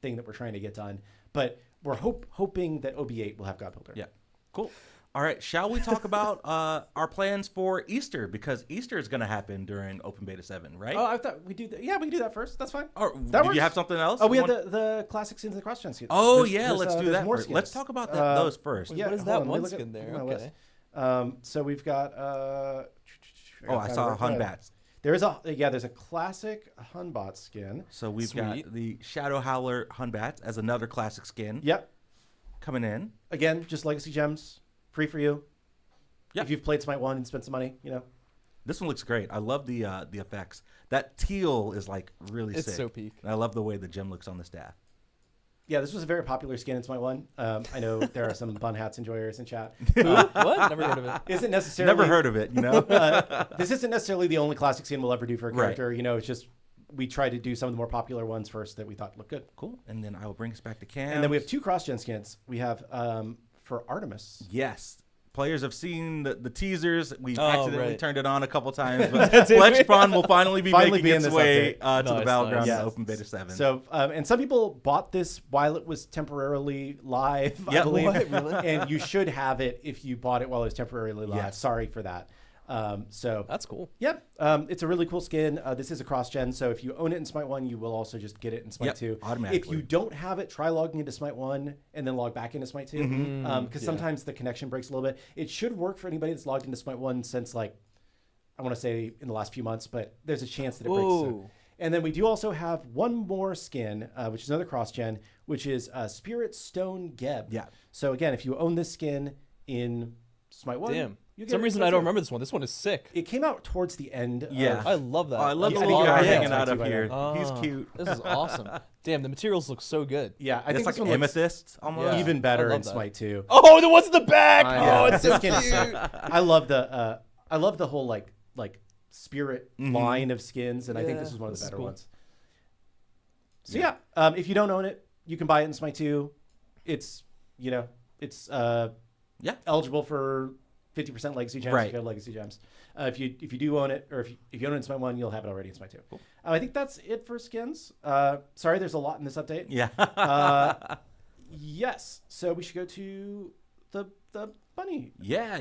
thing that we're trying to get done. But we're hoping that OB8 will have God Builder. Yeah. Cool. All right. Shall we talk about our plans for Easter? Because Easter is going to happen during Open Beta 7, right? Oh, I thought we do that. Yeah, we can do that first. That's fine. Or that did works. you have something else? Oh, we you have the classic skins and the CrossGen skins. Oh, There's, let's do there's that more first. skins. Let's talk about those first. Yeah, What is hold that on, let me one look at skin there? my Okay. list. So we've got. I saw Hunbats. There's a classic Hunbot skin. So we've Sweet. got the Shadow Howler Hunbats as another classic skin Yep. coming in. Again, just legacy gems, free for you. Yep. If you've played Smite 1 and spent some money, This one looks great. I love the effects. That teal is like really It's sick. so peak. And I love the way the gem looks on the staff. Yeah, this was a very popular skin in Smite 1. I know there are some bun hats enjoyers in chat. What? Never heard of it. Isn't necessarily Never heard of it, this isn't necessarily the only classic skin we'll ever do for a Right. character. It's just we try to do some of the more popular ones first that we thought looked good. Cool. And then I will bring us back to Cam. And then we have 2 CrossGen skins. We have for Artemis. Yes. Players have seen the teasers. We Oh, accidentally right. turned it on a couple times, but FlexPron will finally be Finally making be in its this way update. to the Nice, battleground nice. in Open Beta 7. So, and some people bought this while it was temporarily live, I Yep. believe. What? Really? And you should have it if you bought it while it was temporarily live. Yes. Sorry for that. So That's cool. Yep, it's a really cool skin. This is a cross-gen, so if you own it in Smite 1, you will also just get it in Smite 2. Automatically. If you don't have it, try logging into Smite 1 and then log back into Smite 2, because sometimes the connection breaks a little bit. It should work for anybody that's logged into Smite 1 since, like, I want to say in the last few months, but there's a chance that it breaks soon. And then we do also have one more skin, which is another cross-gen, which is Spirit Stone Geb. Yeah. So again, if you own this skin in Smite 1, Damn. you For get some it reason, in I Smite don't 2. remember this one. This one is sick. It came out towards the end. Yeah. I love that. Oh, I love Yeah, the I little think guy you're right. hanging out Yeah. up here. He's cute. This is awesome. Damn, the materials look so good. Yeah, I It's think like this one looks amethyst almost. Yeah. even I better love in that. Smite 2. Oh, the one's in the back. Yeah, Oh, it's so this skin is cute. sick. I love the whole like spirit line of skins, and I think Yeah, this is one of this the is better cool. ones. So yeah, if you don't own it, you can buy it in Smite 2. It's it's eligible for 50% legacy gems. Right. If you have legacy gems. If you do own it, or if you own it in Smite 1, you'll have it already in Smite 2. Cool. I think that's it for skins. Sorry, there's a lot in this update. Yeah. Yes. So we should go to the bunny. Yeah.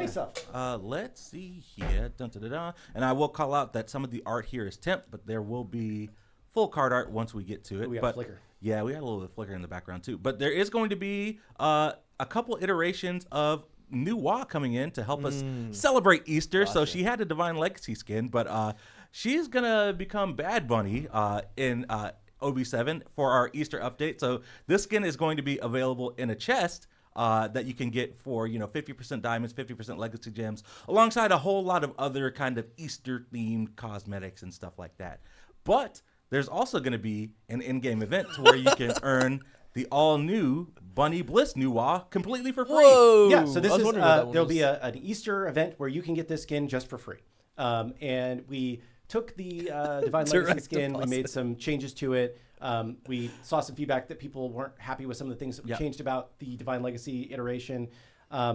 stuff. Let's see here. Dun, dun, dun, dun. And I will call out that some of the art here is temp, but there will be full card art once we get to it. We got but flicker. Yeah, we had a little bit of flicker in the background too. But there is going to be a couple iterations of new Wa coming in to help us celebrate Easter. So she had a Divine Legacy skin, but she's going to become Bad Bunny in OB7 for our Easter update. So this skin is going to be available in a chest that you can get for 50% diamonds, 50% legacy gems, alongside a whole lot of other kind of Easter themed cosmetics and stuff like that. But there's also going to be an in-game event to where you can earn the all-new Bunny Bliss new Wa completely for free. Whoa. Yeah, so this I was is wondering what that one there'll was. be an Easter event where you can get this skin just for free. And we took the Divine Legacy Direct skin, we deposit. made some changes to it. We saw some feedback that people weren't happy with some of the things that we changed about the Divine Legacy iteration.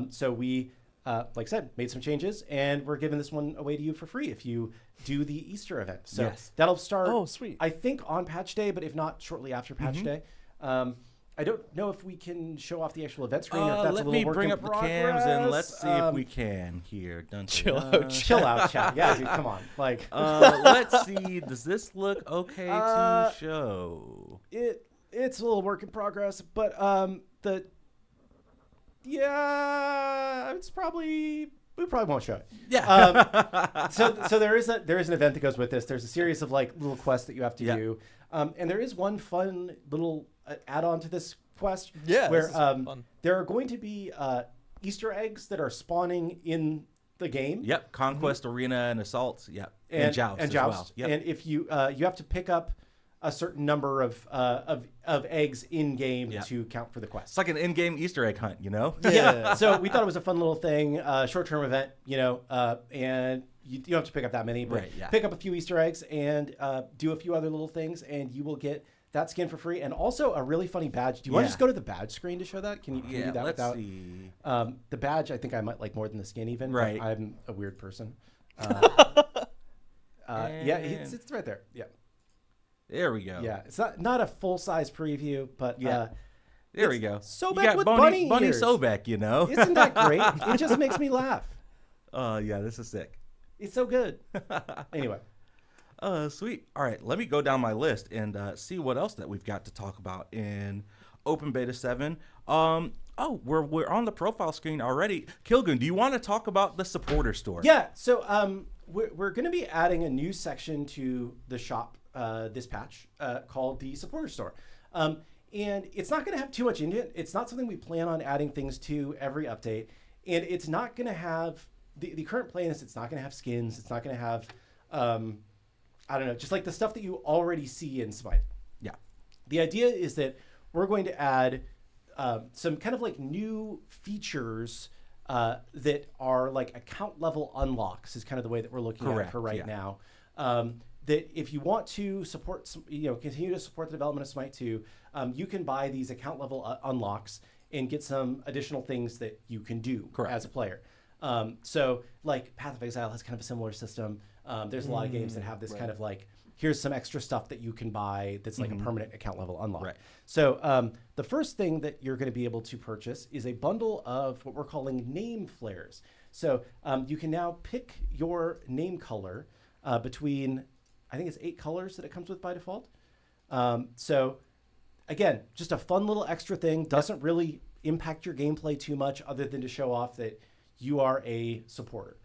So we, like I said, made some changes, and we're giving this one away to you for free if you do the Easter event. So that'll start, Oh, sweet. I think, on patch day, but if not, shortly after patch day. I don't know if we can show off the actual event screen or if that's a Let little me work bring in up the cams and let's see if progress. we can here. Dun, dun, Chill dun. out, Chill out, chat. Yeah, dude, come on. Like, Let's see. Does this look okay to show? it's a little work in progress, but it's probably we probably won't show it. Yeah. So there is an event that goes with this. There's a series of like little quests that you have to do, and there is one fun little add-on to this quest. Yeah, where this is fun. there are going to be Easter eggs that are spawning in the game. Yep. Conquest, Arena, and Assault. Yep. And Joust and as Joust. well. Yep. And if you have to pick up a certain number of eggs in game to count for the quest. It's like an in-game Easter egg hunt, Yeah. So we thought it was a fun little thing, short-term event, and you don't have to pick up that many, but pick up a few Easter eggs and do a few other little things, and you will get that skin for free, and also a really funny badge. Do you want to just go to the badge screen to show that? Can you do that let's without? see. The badge, I think I might like more than the skin even. but Right. I'm a weird person. It's right there. Yeah. There we go. Yeah. It's not a full-size preview, but There we go. Sobek you got with Bunny ears. Sobek, Isn't that great? It just makes me laugh. Yeah, this is sick. It's so good. Anyway. Sweet. All right, let me go down my list and see what else that we've got to talk about in Open Beta 7. We're on the profile screen already. Kilgoon, do you want to talk about the supporter store? Yeah. So we're going to be adding a new section to the shop this patch called the supporter store. And it's not going to have too much in it. It's not something we plan on adding things to every update. And it's not going to have the current plan is it's not going to have skins. It's not going to have I don't know, just like the stuff that you already see in Smite. Yeah. The idea is that we're going to add some kind of like new features that are like account level unlocks is kind of the way that we're looking at it for right now. That if you want to support, continue to support the development of Smite 2, you can buy these account level unlocks and get some additional things that you can do as a player. So like Path of Exile has kind of a similar system. There's a lot of games that have this kind of like, here's some extra stuff that you can buy that's like a permanent account level unlock. Right. So the first thing that you're going to be able to purchase is a bundle of what we're calling name flares. So you can now pick your name color between, I think it's 8 colors that it comes with by default. So again, just a fun little extra thing. Doesn't really impact your gameplay too much other than to show off that you are a supporter.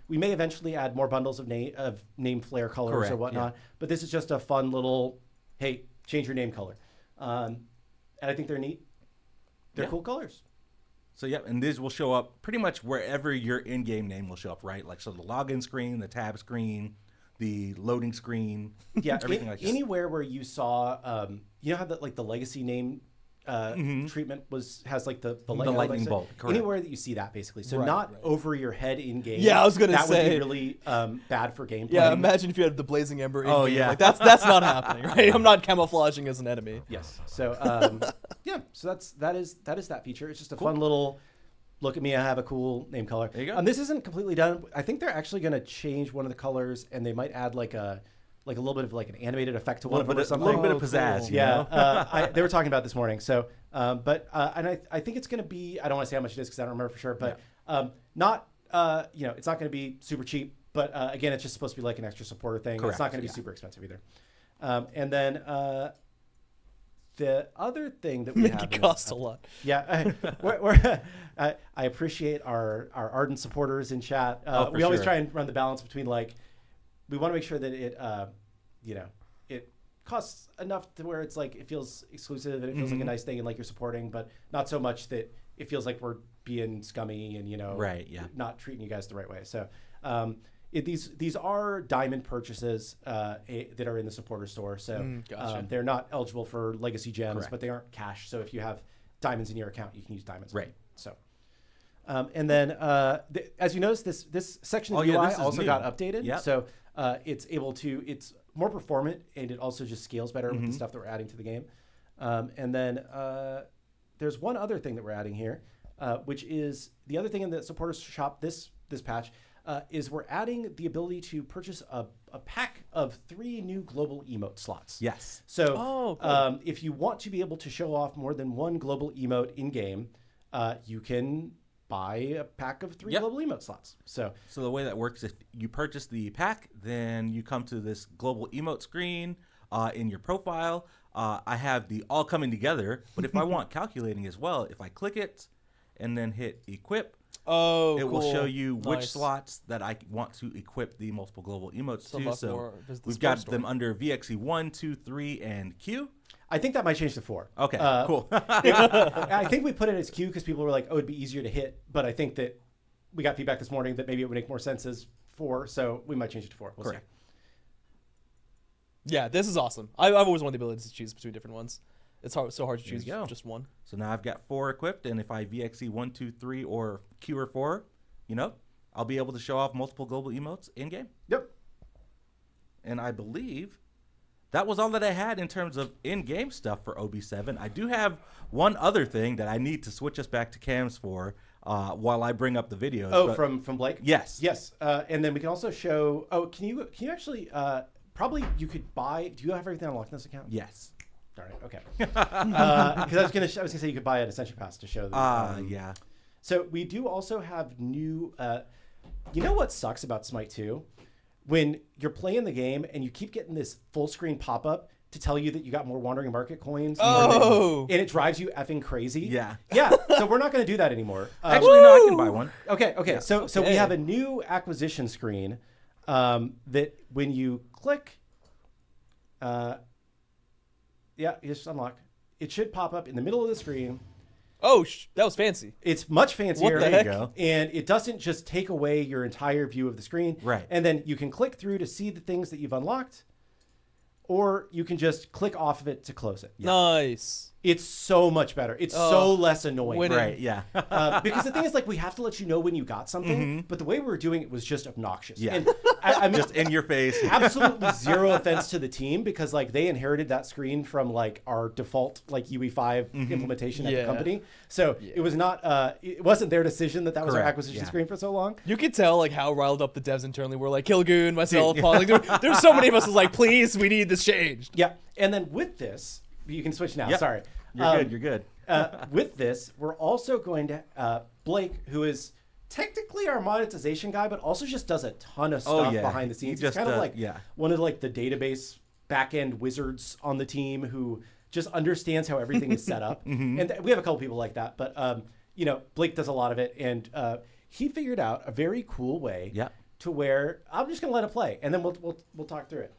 We may eventually add more bundles of name flare colors or whatnot, but this is just a fun little, hey, change your name color. And I think they're neat. They're cool colors. So and these will show up pretty much wherever your in-game name will show up, right? Like, so the login screen, the tab screen, the loading screen, everything like that. Anywhere where you saw, you know how the legacy name treatment has like the lightning bolt. Correct. Anywhere that you see that, basically. So not over your head in game. Yeah, I was gonna say that would be really bad for gameplay. Yeah, imagine if you had the blazing ember in game. Like, that's not happening, right? I'm not camouflaging as an enemy. Yes. So so that is that feature. It's just a fun little look at me. I have a cool name color. There you go. This isn't completely done. I think they're actually going to change one of the colors, and they might add like a little bit of like an animated effect to one of them or something. A little bit of pizzazz. Cool. You know? They were talking about this morning. So, and I think it's going to be, I don't want to say how much it is because I don't remember for sure, but not, it's not going to be super cheap, but again, it's just supposed to be like an extra supporter thing. Correct. It's not going to be super expensive either. And then the other thing that we have it costs a lot. Yeah, I appreciate our ardent supporters in chat. We always try and run the balance between we want to make sure that it, it costs enough to where it's like it feels exclusive and it feels like a nice thing and like you're supporting, but not so much that it feels like we're being scummy and not treating you guys the right way. So these are diamond purchases that are in the supporter store. So gotcha. they're not eligible for legacy gems, but they aren't cash. So if you have diamonds in your account, you can use diamonds. Right. So. And then, as you notice, this section of the UI also got updated. Yep. So it's more performant, and it also just scales better with the stuff that we're adding to the game. And then there's one other thing that we're adding here, which is the other thing in the supporters shop this patch, is we're adding the ability to purchase a pack of 3 new global emote slots. Yes. So if you want to be able to show off more than one global emote in game, you can buy a pack of 3 global emote slots. So the way that works, if you purchase the pack, then you come to this global emote screen in your profile. I have the all coming together, but if I want calculating as well, if I click it and then hit equip, it will show you which slots that I want to equip the multiple glable emotes to. So we've got them under VXE 1, 2, 3, and Q. I think that might change to 4. Okay, cool. I think we put it as Q because people were like, oh, it'd be easier to hit. But I think that we got feedback this morning that maybe it would make more sense as 4. So we might change it to 4. We'll Correct. See. Yeah, this is awesome. I've always wanted the ability to choose between different ones. It's so hard to choose just one. So now I've got 4 equipped, and if I VXE 1, 2, 3, or Q or 4, I'll be able to show off multiple global emotes in game. Yep. And I believe that was all that I had in terms of in-game stuff for OB7. I do have one other thing that I need to switch us back to cams for while I bring up the videos. Oh, from Blake? Yes. Yes. And then we can also show. Oh, can you actually? Probably you could buy. Do you have everything unlocked in this account? Yes. All right. Okay. Because I was gonna say you could buy an Ascension Pass to show. Yeah. So we do also have new. You know what sucks about SMITE 2? When you're playing the game and you keep getting this full screen pop up to tell you that you got more Wandering Market coins. And it drives you effing crazy. Yeah. Yeah. So we're not going to do that anymore. Actually, no, I can buy one. Okay. Yeah. So we have a new acquisition screen that when you click, you just unlock. It should pop up in the middle of the screen. Oh, that was fancy. It's much fancier. What the heck? And it doesn't just take away your entire view of the screen. Right. And then you can click through to see the things that you've unlocked, or you can just click off of it to close it. Yeah. Nice. It's so much better. It's so less annoying. Winning. Right, yeah. Because the thing is, we have to let you know when you got something, but the way we were doing it was just obnoxious. Yeah. And I mean, Just in your face. absolutely zero offense to the team because they inherited that screen from our default UE5 implementation at the company. So it was not it wasn't their decision that was our acquisition screen for so long. You could tell how riled up the devs internally were. Kilgoon, myself, Paul. There's so many of us was please, we need this changed. Yeah. And then with this, you can switch now. Yep. Sorry. You're good. With this, we're also going to Blake, who is technically our monetization guy, but also just does a ton of stuff behind the scenes. He's kind of like one of like the database back-end wizards on the team who just understands how everything is set up. And we have a couple people like that, but you know, Blake does a lot of it, and he figured out a very cool way to where I'm just gonna let it play, and then we'll talk through it.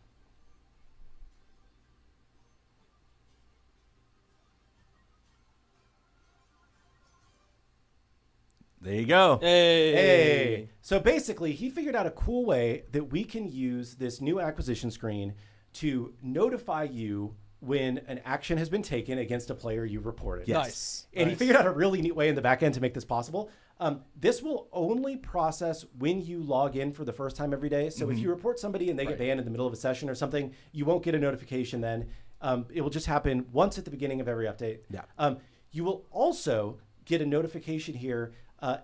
There you go. Hey. So basically, he figured out a cool way that we can use this new acquisition screen to notify you when an action has been taken against a player you reported. Yes. Nice. And he figured out a really neat way in the back end to make this possible. This will only process when you log in for the first time every day. So if you report somebody and they get banned in the middle of a session or something, you won't get a notification then. It will just happen once at the beginning of every update. You will also get a notification here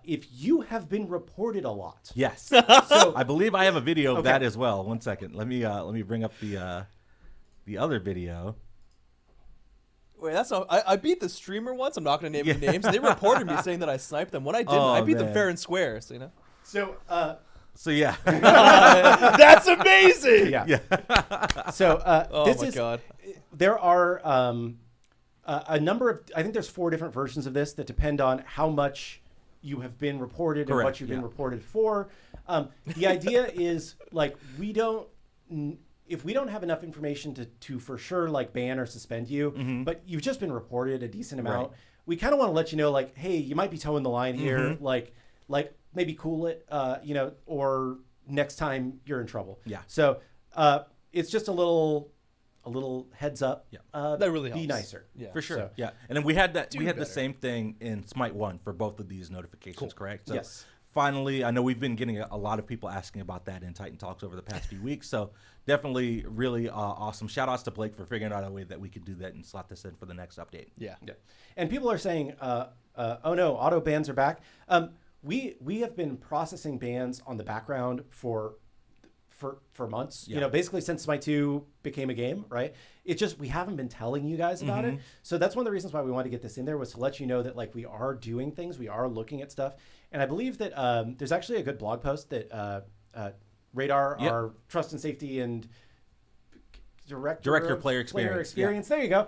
if you have been reported a lot. Yes. So I believe I have a video of that as well. 1 second. Let me bring up the other video. Wait, that's not. I beat the streamer once. I'm not going to name any names. They reported me saying that I sniped them. When I didn't, I beat them fair and square. So you know. So yeah. That's amazing. Yeah. So oh my god. There are a number of. I think there's 4 different versions of this that depend on how much you have been reported and what you've been reported for. The idea is like if we don't have enough information to for sure like ban or suspend you, but you've just been reported a decent amount, we kind of want to let you know like, hey, you might be towing the line here, like maybe cool it, you know, or next time you're in trouble. Yeah. So it's just a little heads up. That really helps. Be nicer. Yeah, for sure. So, yeah, and then we had the same thing in SMITE 1 for both of these notifications, correct? So yes. Finally, I know we've been getting a lot of people asking about that in Titan Talks over the past few weeks. So definitely really awesome. Shout outs to Blake for figuring out a way that we could do that and slot this in for the next update. Yeah. And people are saying, oh no, auto bans are back. We have been processing bans on the background for months, you know, basically since SMITE 2 became a game, right? It's just we haven't been telling you guys about it. So that's one of the reasons why we wanted to get this in there, was to let you know that like we are doing things, we are looking at stuff. And I believe that there's actually a good blog post that Radar, our trust and safety and director player experience. There you go.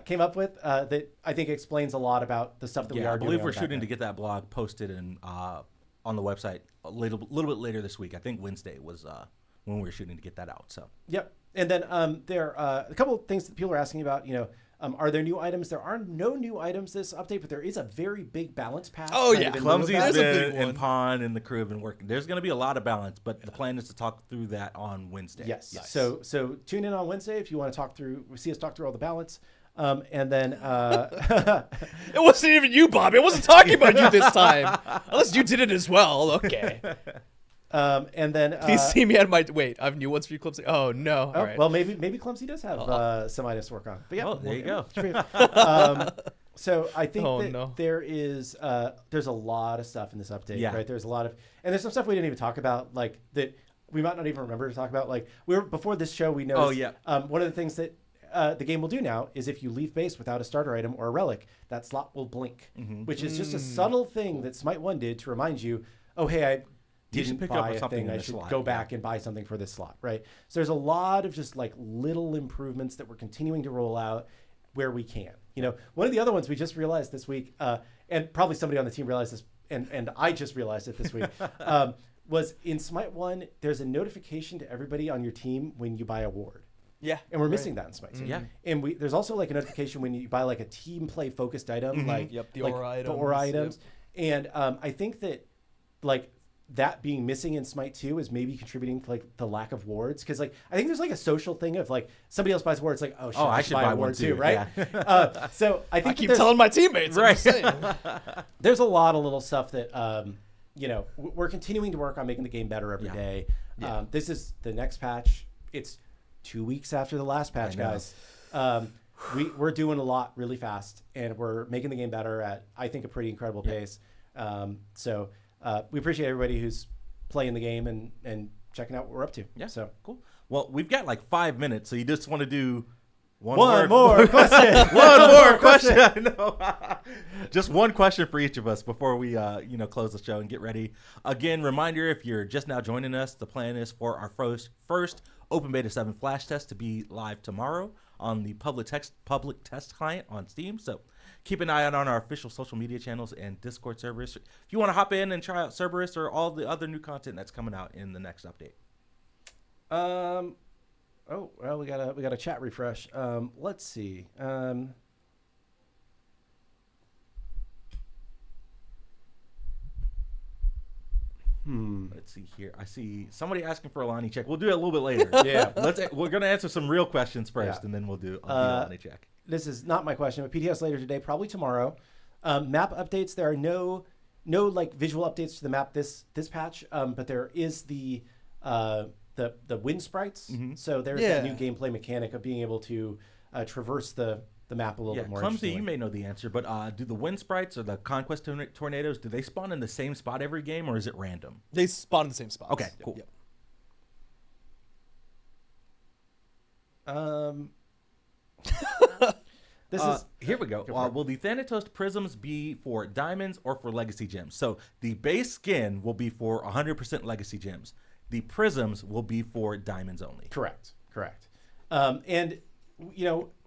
Came up with that I think explains a lot about the stuff that we are doing. I believe we're shooting to get that blog posted and on the website a little bit later this week. I think Wednesday was when we were shooting to get that out. So yep. And then there are a couple of things that people are asking about. You know, are there new items? There are no new items this update, but there is a very big balance patch. Oh yeah, Clumzy's been and Pawn and the crew have been working. There's going to be a lot of balance, but the plan is to talk through that on Wednesday. Yes. Nice. So tune in on Wednesday if you want to see us talk through all the balance. And then it wasn't even you, Bobby. I wasn't talking about you this time, unless you did it as well. Okay. And then please see me at my wait. I have new ones for you, Clumzy. Oh no! Oh, right. Well, maybe Clumzy does have some items to work on. But yeah, there you go. So I think there is there's a lot of stuff in this update. Right? There's a lot of, and there's some stuff we didn't even talk about, like that we might not even remember to talk about. Like before this show, we noticed. One of the things that the game will do now is if you leave base without a starter item or a relic, that slot will blink, which is just a subtle thing that SMITE 1 did to remind you, oh hey, I didn't buy a thing, I should go back and buy something for this slot, right? So there's a lot of just like little improvements that we're continuing to roll out where we can. You know, one of the other ones we just realized this week, and probably somebody on the team realized this, and I just realized it this week, was in SMITE 1, there's a notification to everybody on your team when you buy a ward. Yeah. And we're missing that in SMITE 2. Yeah. And there's also like a notification when you buy like a team play focused item, the aura items. And I think that like that being missing in SMITE 2 is maybe contributing to like the lack of wards, because like I think there's like a social thing of like somebody else buys wards, like oh shit, I should buy a ward too, right? Yeah. So I think I keep telling my teammates, right? There's a lot of little stuff that you know, we're continuing to work on making the game better every day. This is the next patch. It's 2 weeks after the last patch, guys. We're doing a lot really fast, and we're making the game better at, I think, a pretty incredible pace. So we appreciate everybody who's playing the game and checking out what we're up to. Yeah. So cool. Well, we've got like 5 minutes, so you just want to do One more question. One more question. I know. Just one question for each of us before we, close the show and get ready. Again, reminder: if you're just now joining us, the plan is for our first Open Beta 7 flash test to be live tomorrow on the public test client on Steam. So keep an eye out on our official social media channels and Discord servers if you want to hop in and try out Cerberus or all the other new content that's coming out in the next update. Oh, well, we got a chat refresh. Let's see. Let's see here. I see somebody asking for a Lonnie check. We'll do it a little bit later. Yeah. We're going to answer some real questions first, and then we'll do a Lonnie check. This is not my question, but PTS later today, probably tomorrow. Map updates. There are no like visual updates to the map this patch, but there is the wind sprites. Mm-hmm. So there's that new gameplay mechanic of being able to traverse the map a little bit more. Clumsy, you may know the answer, but do the wind sprites or the Conquest tornadoes, do they spawn in the same spot every game, or is it random? They spawn in the same spot. Okay, cool. Yep. Here we go. Will the Thanatos prisms be for diamonds or for legacy gems? So the base skin will be for 100% legacy gems. The prisms will be for diamonds only. Correct. And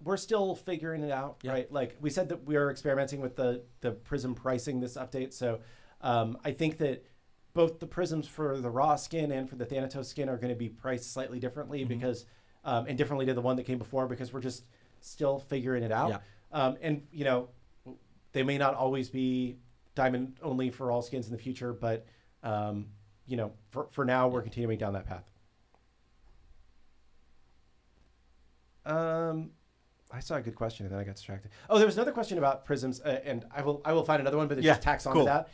we're still figuring it out, right? Like we said that we are experimenting with the prism pricing this update. So I think that both the prisms for the raw skin and for the Thanatos skin are going to be priced slightly differently because and differently to the one that came before because we're just still figuring it out. And they may not always be diamond only for all skins in the future, but for now we're continuing down that path. I saw a good question and then I got distracted. Oh, there was another question about prisms, and I will find another one, but it just tacks onto that.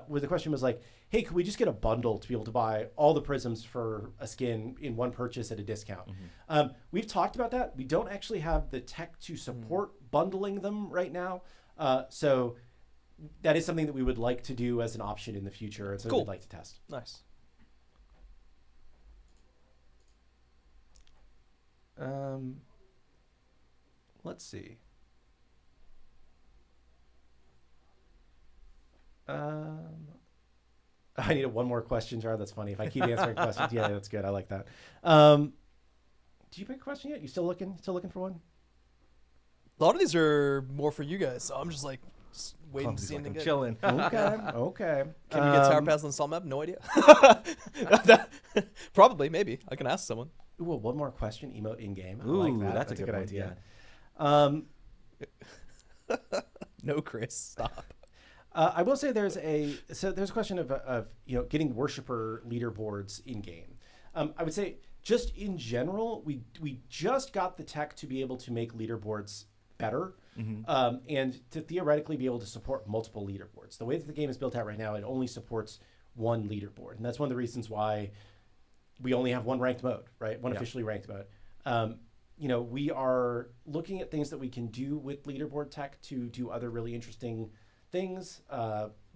Where the question was like, hey, could we just get a bundle to be able to buy all the prisms for a skin in one purchase at a discount? Mm-hmm. We've talked about that. We don't actually have the tech to support bundling them right now. So that is something that we would like to do as an option in the future. And so we'd like to test. Nice. Let's see. I need one more question, Jar. That's funny. If I keep answering questions, yeah, that's good. I like that. Do you pick a question yet? You still looking for one? A lot of these are more for you guys, so I'm just like waiting to see anything. Chilling. Okay. Can we get Tower Pass on the Salt map? No idea. Probably, maybe. I can ask someone. Ooh, one more question. Emote in game. I Ooh, like that. That's a good idea. Yeah. No, Chris, stop. I will say there's a question of getting worshiper leaderboards in game. I would say just in general, we just got the tech to be able to make leaderboards better, and to theoretically be able to support multiple leaderboards. The way that the game is built out right now, it only supports one leaderboard, and that's one of the reasons why we only have one ranked mode, right? One officially ranked mode. We are looking at things that we can do with leaderboard tech to do other really interesting things.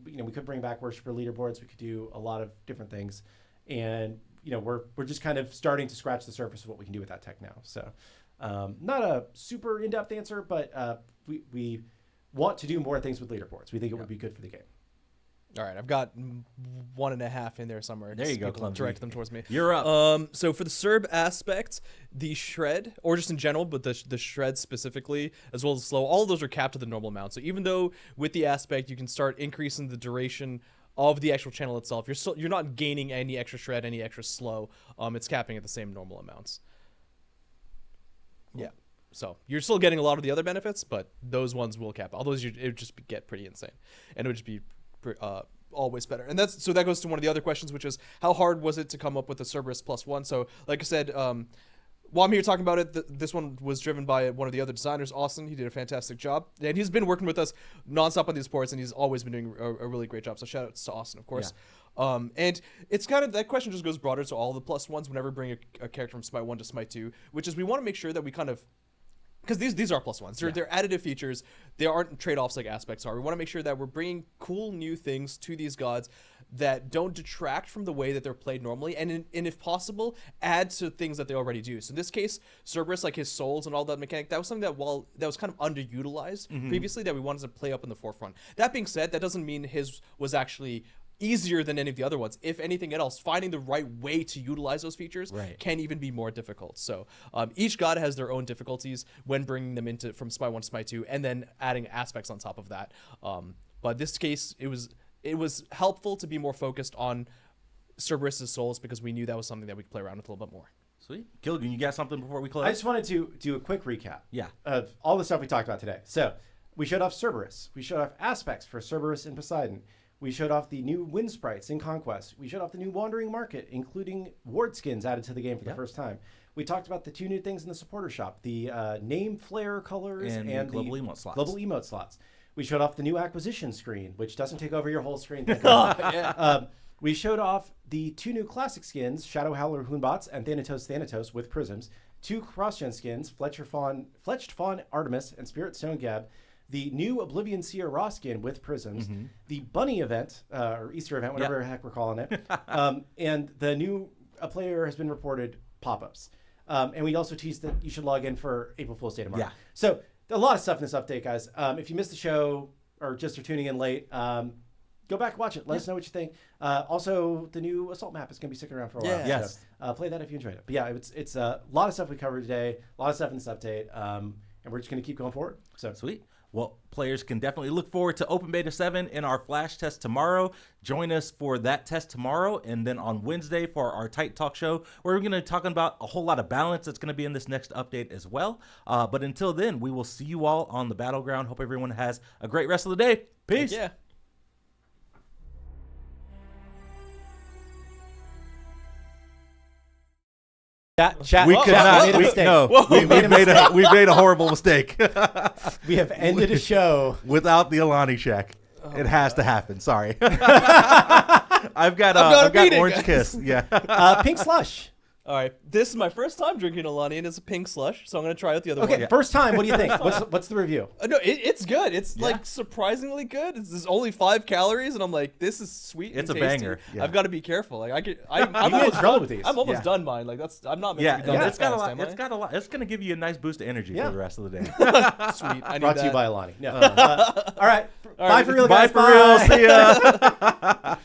We could bring back worshiper leaderboards. We could do a lot of different things, and we're just kind of starting to scratch the surface of what we can do with that tech now. So, not a super in-depth answer, but we want to do more things with leaderboards. We think it would be good for the game. All right, I've got 1.5 in there somewhere. There you go, Clumsy. Direct them towards me. You're up. So for the Cerb aspect, the shred, or just in general, but the shred specifically, as well as the slow, all of those are capped to the normal amount. So even though with the aspect you can start increasing the duration of the actual channel itself, you're not gaining any extra shred, any extra slow. It's capping at the same normal amounts. Cool. Yeah. So you're still getting a lot of the other benefits, but those ones will cap. All those it would just get pretty insane, and it would just be always better. And that goes to one of the other questions, which is how hard was it to come up with a Cerberus +1? So like I said, while I'm here talking about it, this one was driven by one of the other designers, Austin. He did a fantastic job, and he's been working with us nonstop on these ports, and he's always been doing a really great job. So shout out to Austin, of course. Yeah. And it's kind of, that question just goes broader to all the +1s whenever we bring a character from SMITE 1 to SMITE 2, which is we want to make sure that we kind of because these are +1s. They're additive features. They aren't trade-offs like aspects are. We want to make sure that we're bringing cool new things to these gods that don't detract from the way that they're played normally, and if possible, add to things that they already do. So in this case, Cerberus, like his souls and all that mechanic, that was something that that was kind of underutilized previously that we wanted to play up in the forefront. That being said, that doesn't mean his was actually easier than any of the other ones. If anything else, finding the right way to utilize those features can even be more difficult. So each god has their own difficulties when bringing them into from SMITE 1 to SMITE 2, and then adding aspects on top of that. But this case, it was helpful to be more focused on Cerberus' souls because we knew that was something that we could play around with a little bit more. Sweet. Kilgoon, you got something before we close? I just wanted to do a quick recap of all the stuff we talked about today. So we showed off Cerberus. We showed off aspects for Cerberus and Poseidon. We showed off the new wind sprites in Conquest. We showed off the new Wandering Market, including ward skins added to the game for the first time. We talked about the 2 new things in the supporter shop, the name flare colors and the global emote slots. Global emote slots. We showed off the new acquisition screen, which doesn't take over your whole screen. We showed off the 2 new classic skins, Shadow Howler Hoonbots and Thanatos with prisms, 2 CrossGen skins, Fletched Fawn Artemis and Spirit Stone Gab, the new Oblivion Seer Raw skin with prisms, the Bunny event, or Easter event, whatever the heck we're calling it, and the new player has been reported pop-ups. And we also teased that you should log in for April Fool's Day tomorrow. So a lot of stuff in this update, guys. If you missed the show or just are tuning in late, go back, watch it. Let us know what you think. Also, the new Assault map is going to be sticking around for a while. Yes. So, play that if you enjoyed it. But yeah, it's a lot of stuff we covered today, a lot of stuff in this update, and we're just going to keep going forward. So sweet. Well, players can definitely look forward to Open Beta 7 in our flash test tomorrow. Join us for that test tomorrow, and then on Wednesday for our Titan Talk show, where we're going to talk about a whole lot of balance that's going to be in this next update as well. But until then, we will see you all on the Battleground. Hope everyone has a great rest of the day. Peace. Yeah. Chat, We could not. made a mistake. We made a horrible mistake. We have ended a show Without the Alani check. It has to happen. Sorry. I've got Orange Kiss. Yeah. Pink slush. All right, this is my first time drinking Alani, and it's a pink slush, so I'm gonna try out the other one. Okay, first time. What do you think? What's the review? No, it's good. It's like surprisingly good. There's only 5 calories, and I'm like, this is sweet. It's and a tasty. banger. Yeah. I've got to be careful. Like get I'm in almost trouble done with these. I'm almost done mine. Like I'm not meant to be done. It's got a lot. Fast, It's got a lot. It's gonna give you a nice boost of energy for the rest of the day. Sweet. I need Brought to that. you by Alani. No. All right. Bye for real, Bye guys. for real. See ya.